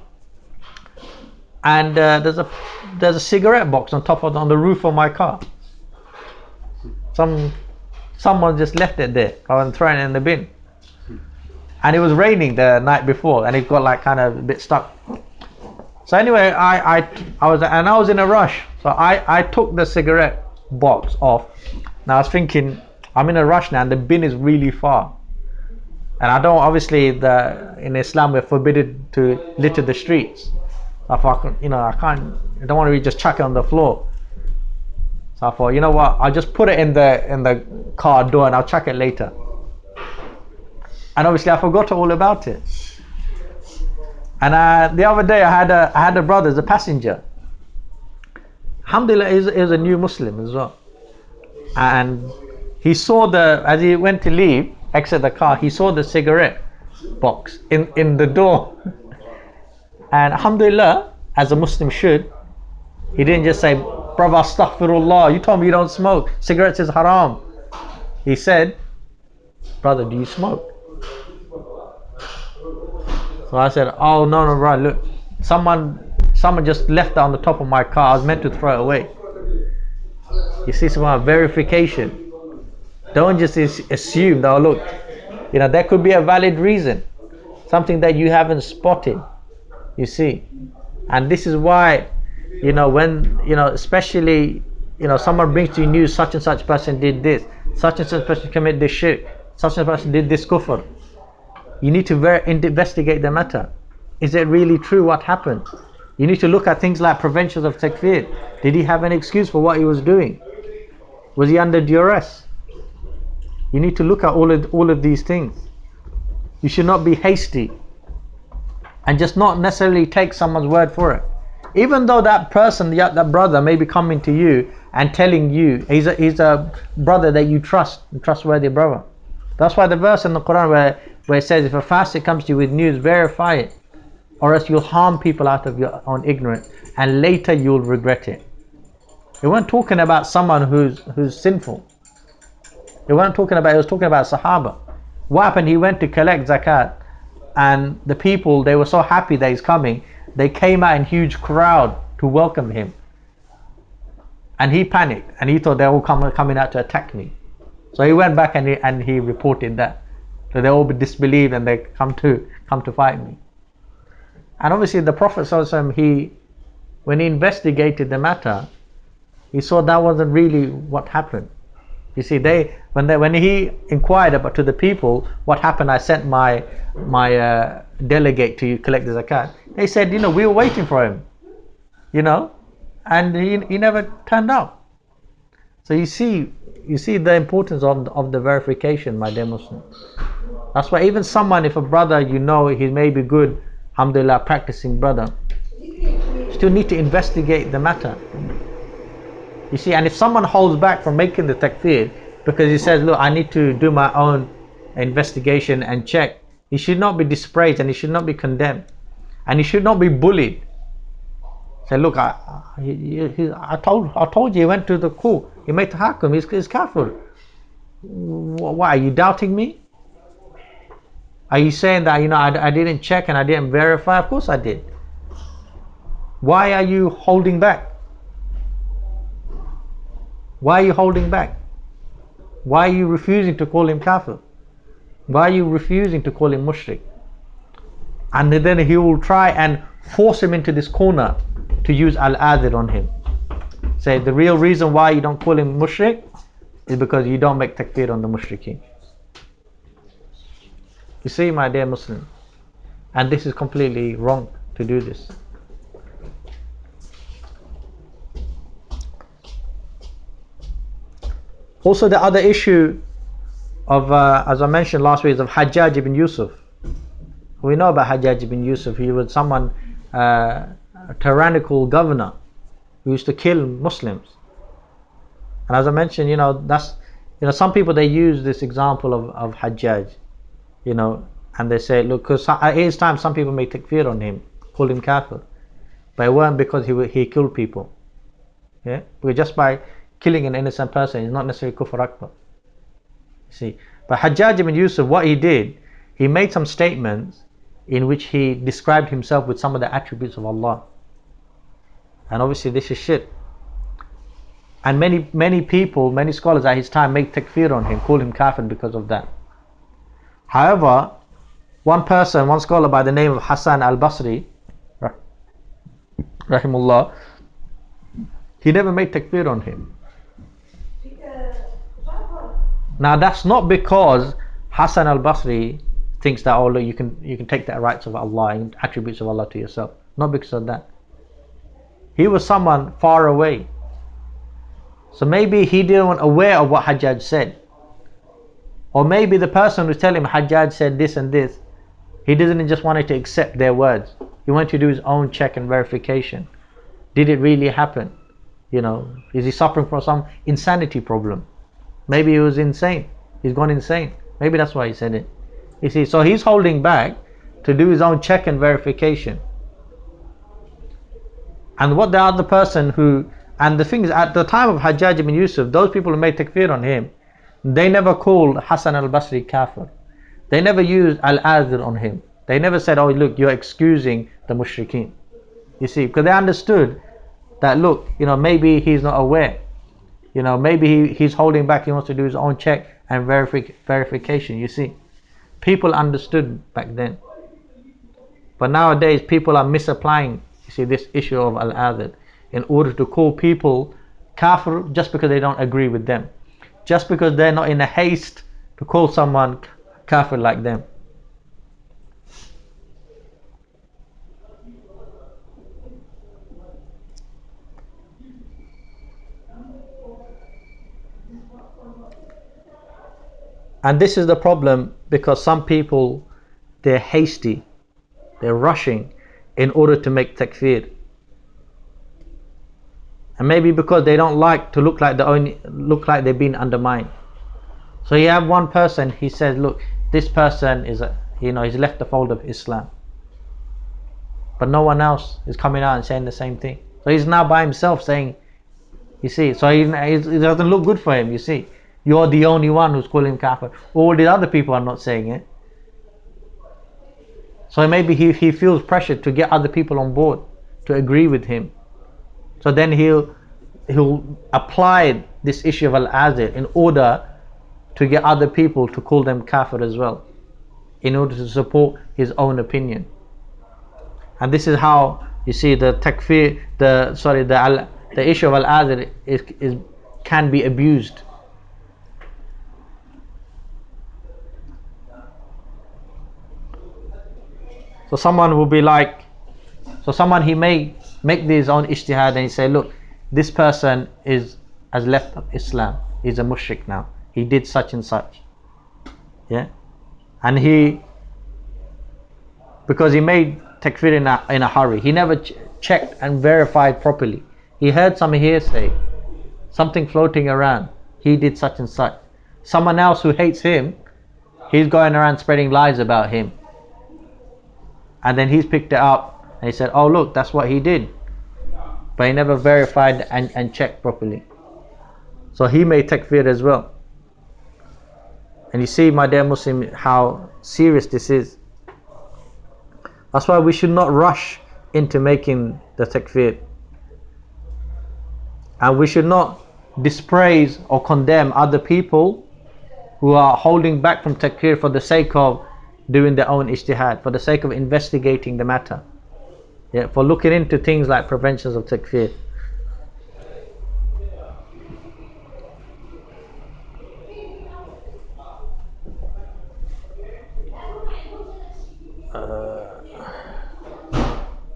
And there's a cigarette box on the roof of my car. Someone just left it there. I was throwing it in the bin. And it was raining the night before, and it got kind of a bit stuck. So anyway, I was in a rush. So I took the cigarette box off. Now I was thinking, I'm in a rush now, and the bin is really far. And I don't, obviously, in Islam we're forbidden to litter the streets. So I thought, I don't want to just chuck it on the floor. So I thought, you know what, I'll just put it in the car door and I'll chuck it later. And obviously I forgot all about it. And the other day I had a brother as a passenger. Alhamdulillah, he was a new Muslim as well. And he saw as he went to exit the car, he saw the cigarette box in the door. And alhamdulillah, as a Muslim should, he didn't just say, brother, astaghfirullah, you told me you don't smoke, cigarettes is haram. He said, brother, do you smoke? So I said, oh no, right, look, someone just left that on the top of my car, I was meant to throw it away. You see, some verification. Don't just assume that, oh look, there could be a valid reason, something that you haven't spotted. You see, and this is why, when, especially, someone brings to you news, such and such person did this, such and such person committed this shirk, such and such person did this kufr. You need to investigate the matter. Is it really true what happened? You need to look at things like prevention of takfir. Did he have an excuse for what he was doing? Was he under duress? You need to look at all of these things. You should not be hasty and just not necessarily take someone's word for it. Even though that person, that brother may be coming to you and telling you, he's a brother that you trust, a trustworthy brother. That's why the verse in the Quran where it says, if a fasiq comes to you with news, verify it, or else you'll harm people out of your own ignorance, and later you'll regret it. It wasn't talking about someone who's sinful. It was talking about Sahaba. What happened? He went to collect zakat, and the people, they were so happy that he's coming, they came out in huge crowd to welcome him. And he panicked, and he thought they were all coming out to attack me. So he went back and he reported that So they all disbelieve and they come to fight me. And obviously the Prophet ﷺ, when he investigated the matter, he saw that wasn't really what happened. You see, when he inquired about to the people what happened, I sent my delegate to collect the zakat. They said, we were waiting for him, and he never turned up. So you see the importance of the verification, my dear Muslims. That's why even someone, if a brother, he may be good, alhamdulillah, practicing brother, still need to investigate the matter. You see, and if someone holds back from making the takfir because he says, look, I need to do my own investigation and check, he should not be dispraised and he should not be condemned. And he should not be bullied. Say, look, I told you he went to the court, he made tahakum, he's kafir. Why, are you doubting me? Are you saying that, I didn't check and I didn't verify? Of course I did. Why are you holding back? Why are you holding back? Why are you refusing to call him kafir? Why are you refusing to call him mushrik? And then he will try and force him into this corner to use al-Aathir on him. Say the real reason why you don't call him mushrik is because you don't make takfir on the mushrikeen. You see, my dear Muslim, and this is completely wrong to do this. Also, the other issue of, as I mentioned last week, is of Hajjaj ibn Yusuf. We know about Hajjaj ibn Yusuf. He was someone, a tyrannical governor who used to kill Muslims. And as I mentioned, that's, some people, they use this example of Hajjaj, and they say, look, because at his time some people may takfir on him, call him kafir, but it weren't because he killed people. Yeah, because just by killing an innocent person is not necessarily kufr akbar. See, but Hajjaj ibn Yusuf, what he did, he made some statements in which he described himself with some of the attributes of Allah, and obviously this is shirk. And many people, many scholars at his time make takfir on him, call him kafir because of that. However, one scholar by the name of Hassan al-Basri, rahimullah, he never made takfir on him. Now that's not because Hassan al-Basri thinks that, oh look, you can take the rights of Allah and attributes of Allah to yourself. Not because of that. He was someone far away. So maybe he didn't aware of what Hajjaj said. Or maybe the person who's telling him Hajjaj said this and this, he doesn't just want to accept their words. He wanted to do his own check and verification. Did it really happen? Is he suffering from some insanity problem? Maybe he was insane. He's gone insane. Maybe that's why he said it. You see, so he's holding back to do his own check and verification. And what the other person and the thing is, at the time of Hajjaj ibn Yusuf, those people who made takfir on him, they never called Hassan al-Basri kafir. They never used al-Aathir on him. They never said, oh look, you're excusing the mushrikeen. You see, because they understood that, look, maybe he's not aware. Maybe he's holding back, he wants to do his own check and verification. You see, people understood back then. But nowadays, people are misapplying, this issue of al-Aathir in order to call people kafir just because they don't agree with them. Just because they're not in a haste to call someone kafir like them. And this is the problem, because some people, they're hasty, they're rushing in order to make takfir. And maybe because they don't like to look like they've been undermined. So you have one person, he says, look, this person is he's left the fold of Islam. But no one else is coming out and saying the same thing. So he's now by himself saying, you see, so it doesn't look good for him, you see. You're the only one who's calling him kafir. All the other people are not saying it. So maybe he feels pressured to get other people on board, to agree with him. So then he'll apply this issue of al-Aathir in order to get other people to call them kafir as well. in order to support his own opinion. And this is how you see the takfir, the issue of al-Aathir can be abused. So someone will be like, he may make his own ijtihad and he say, look, this person has left Islam, he's a mushrik now, he did such and such, yeah, and because he made takfir in a hurry, he never checked and verified properly. He heard some hearsay, something floating around, he did such and such. Someone else who hates him, he's going around spreading lies about him, and then he's picked it up and he said, oh look, that's what he did, but he never verified and checked properly. So he made takfir as well. And you see, my dear Muslim, how serious this is. That's why we should not rush into making the takfir, and we should not dispraise or condemn other people who are holding back from takfir for the sake of doing their own ijtihad, for the sake of investigating the matter, yeah, for looking into things like preventions of takfir.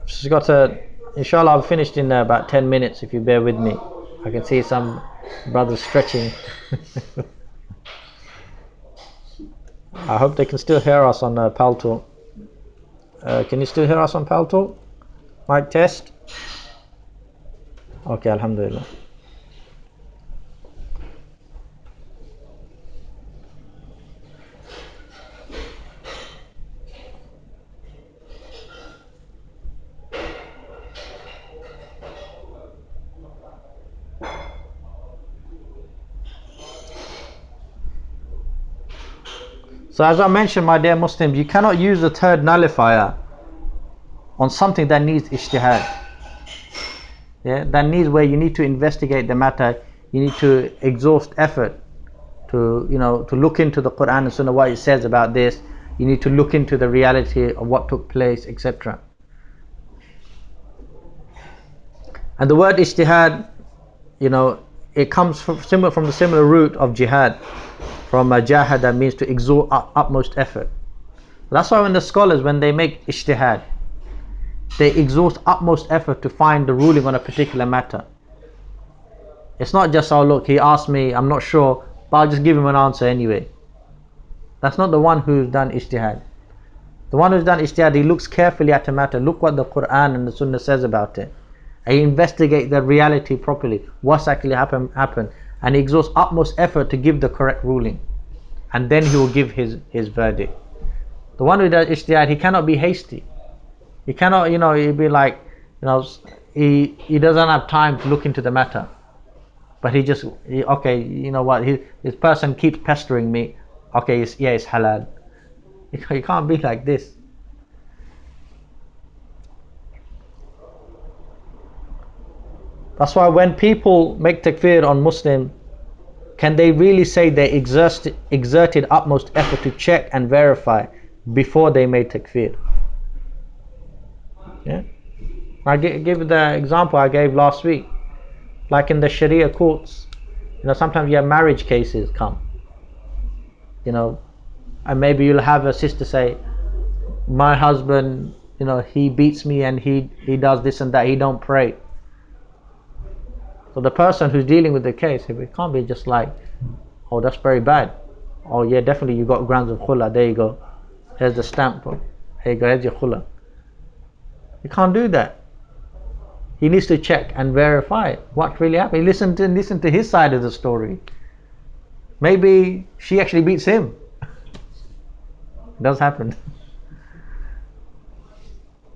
Just got to, inshallah, I've finished in about 10 minutes if you bear with me. I can see some brothers stretching. I hope they can still hear us on Paltalk. Can you still hear us on Paltalk? Mic test. Okay, alhamdulillah. So as I mentioned, my dear Muslims, you cannot use the third nullifier on something that needs ijtihad. Yeah, that needs where you need to investigate the matter, you need to exhaust effort to, to look into the Quran and Sunnah, what it says about this. You need to look into the reality of what took place, etc. And the word ijtihad, it comes from the similar root of jihad, from jahad, that means to exert utmost effort. That's why when the scholars, when they make ijtihad, they exhaust utmost effort to find the ruling on a particular matter. It's not just, oh look, he asked me, I'm not sure, but I'll just give him an answer anyway. That's not the one who's done ijtihad. The one who's done ijtihad, he looks carefully at a matter, look what the Quran and the Sunnah says about it, and he investigate the reality properly, what's actually happened, and he exhausts utmost effort to give the correct ruling, and then he will give his verdict. The one who does ijtihad, he cannot be hasty. He cannot, he'll be like, he doesn't have time to look into the matter, but okay, you know what, this person keeps pestering me, okay, it's halal. You can't be like this. That's why when people make takfir on Muslim, can they really say they exerted utmost effort to check and verify before they made takfir? Yeah. I give the example I gave last week, like in the Sharia courts, sometimes you have marriage cases come, and maybe you'll have a sister say, my husband, he beats me and he does this and that, he don't pray. So the person who's dealing with the case, it can't be just like, oh, that's very bad. Oh yeah, definitely you got grounds of khula, there you go. Here's the stamp. Here you go, here's your khula. You can't do that. He needs to check and verify what really happened. Listen to his side of the story. Maybe she actually beats him. It does happen.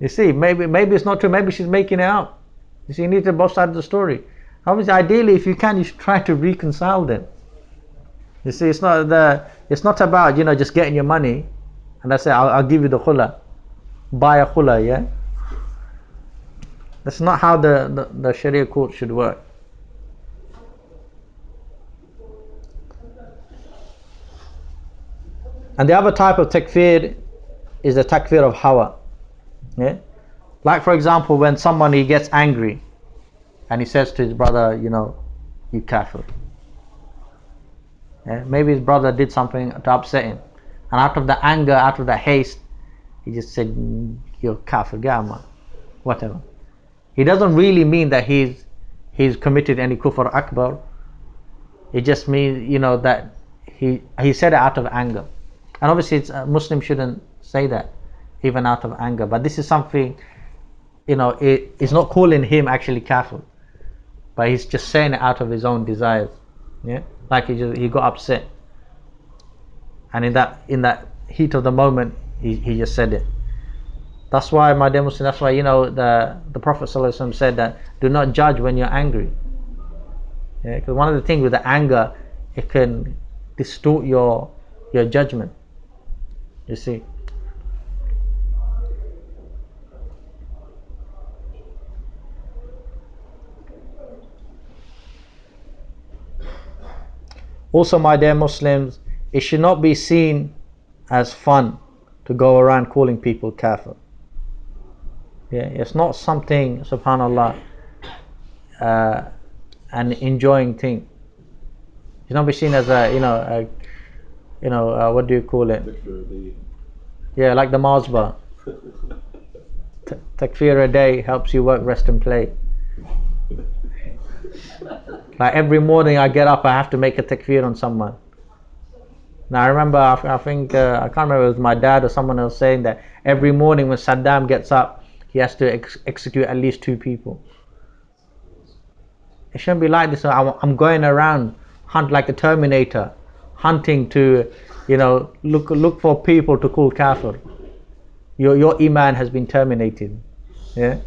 You see, maybe it's not true. Maybe she's making it up. You see, you need to both sides of the story. Obviously, ideally, if you can, you should try to reconcile them. You see, it's not about just getting your money and I say I'll give you the khula, buy a khula, yeah. That's not how the Sharia court should work. And the other type of takfir is the takfir of hawa. Yeah? Like for example, when somebody gets angry and he says to his brother, you kafir. Yeah? Maybe his brother did something to upset him, and out of the anger, out of the haste, he just said, you're kafir, man, whatever. He doesn't really mean that he's committed any kufr akbar. It just means, that he said it out of anger. And obviously Muslims shouldn't say that even out of anger, but this is something, it's not calling him actually kafir, but he's just saying it out of his own desires. Yeah, like he got upset, and in that heat of the moment, he just said it. That's why, my dear Muslim, that's why the Prophet ﷺ said that do not judge when you're angry. Yeah, because one of the things with the anger, it can distort your judgment. You see. Also, my dear Muslims, it should not be seen as fun to go around calling people kafir. Yeah, it's not something, subhanallah, an enjoying thing. It should not be seen as what do you call it? Yeah, like the Mars bar. Takfir a day helps you work, rest and play. Like every morning I get up, I have to make a takfir on someone. Now I remember, I think, I can't remember if it was my dad or someone else saying that every morning when Saddam gets up, he has to execute at least 2 people. It shouldn't be like this. I'm going around, hunt like the Terminator, hunting to, look for people to call kafir. Your iman has been terminated. Yeah.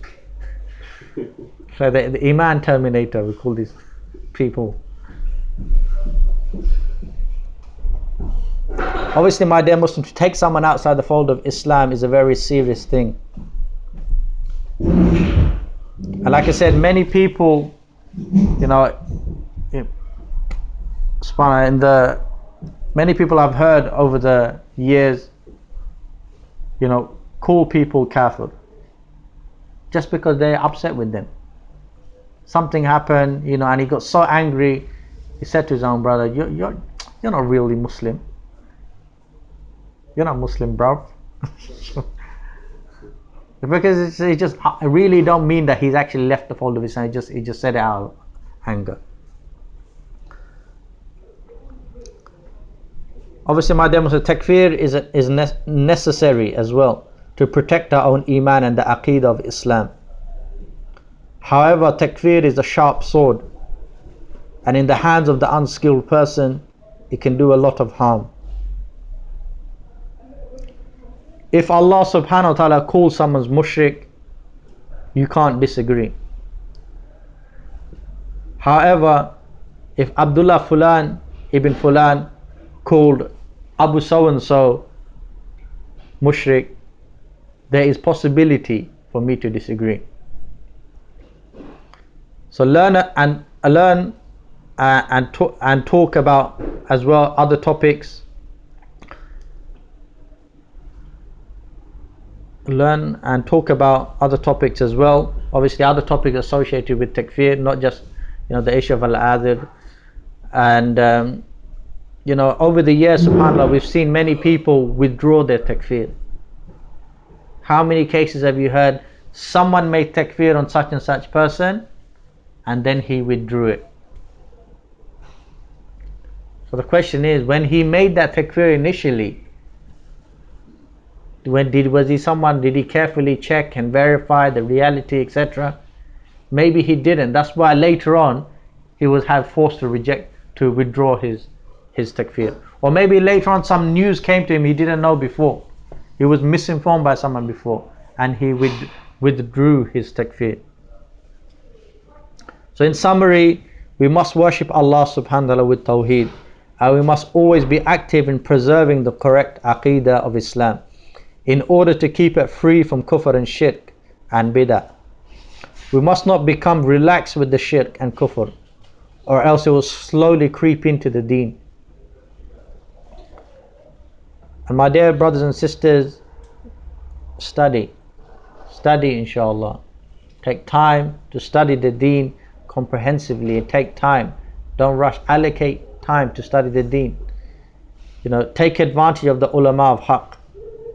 So the iman terminator, we call these people. Obviously, my dear Muslims, to take someone outside the fold of Islam is a very serious thing. And like I said, many people, many people I've heard over the years, call people kafir just because they're upset with them. Something happened, and he got so angry, he said to his own brother, you're not really Muslim. You're not Muslim, bro. Because it just, I really don't mean that he's actually left the fold of Islam. He just said it out of anger. Obviously, my dear Muslim, takfir is necessary as well to protect our own iman and the aqeedah of Islam. However, takfir is a sharp sword, and in the hands of the unskilled person, it can do a lot of harm. If Allah subhanahu wa ta'ala calls someone's mushrik, you can't disagree. However, if Abdullah Fulan ibn Fulan called Abu so and so mushrik, there is possibility for me to disagree. So learn and talk about as well other topics. Learn and talk about other topics as well. Obviously, other topics associated with takfir, not just the issue of al-Aathir. And over the years, subhanAllah, we've seen many people withdraw their takfir. How many cases have you heard? Someone made takfir on such and such person, and then he withdrew it. So the question is, when he made that takfir initially, did he carefully check and verify the reality, etc.? Maybe he didn't. That's why later on he was forced to withdraw his takfir. Or maybe later on some news came to him he didn't know before. He was misinformed by someone before, and he withdrew his takfir. So in summary, we must worship Allah subhanahu wa ta'ala with tawheed, and we must always be active in preserving the correct aqeedah of Islam, in order to keep it free from kufr and shirk and bid'ah. We must not become relaxed with the shirk and kufr, or else it will slowly creep into the deen. And my dear brothers and sisters, study. Study, inshallah. Take time to study the deen comprehensively. Take time. Don't rush. Allocate time to study the deen. Take advantage of the ulama of haqq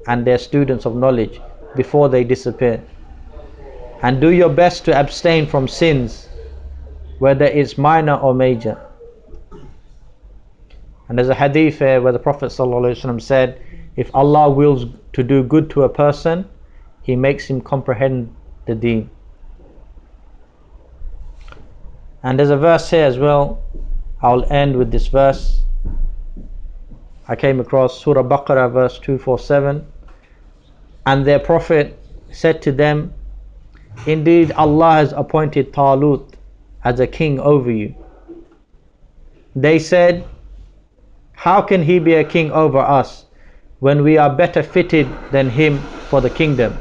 and their students of knowledge before they disappear. And do your best to abstain from sins, whether it's minor or major. And there's a hadith here where the Prophet ﷺ said, if Allah wills to do good to a person, He makes him comprehend the deen. And there's a verse here as well. I'll end with this verse. I came across Surah Baqarah verse 247. And their Prophet said to them, indeed Allah has appointed Talut as a king over you. They said, how can he be a king over us when we are better fitted than him for the kingdom?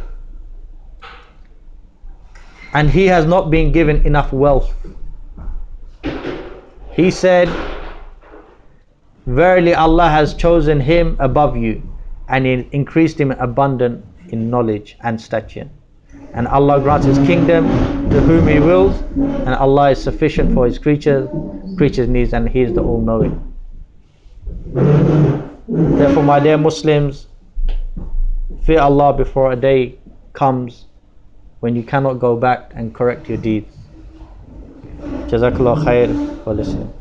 And he has not been given enough wealth. He said, verily Allah has chosen him above you and increased him abundant in knowledge and stature. And Allah grants his kingdom to whom He wills, and Allah is sufficient for His creatures' needs, and He is the all-knowing. Therefore, my dear Muslims, fear Allah before a day comes when you cannot go back and correct your deeds. Jazakallah khair for listening.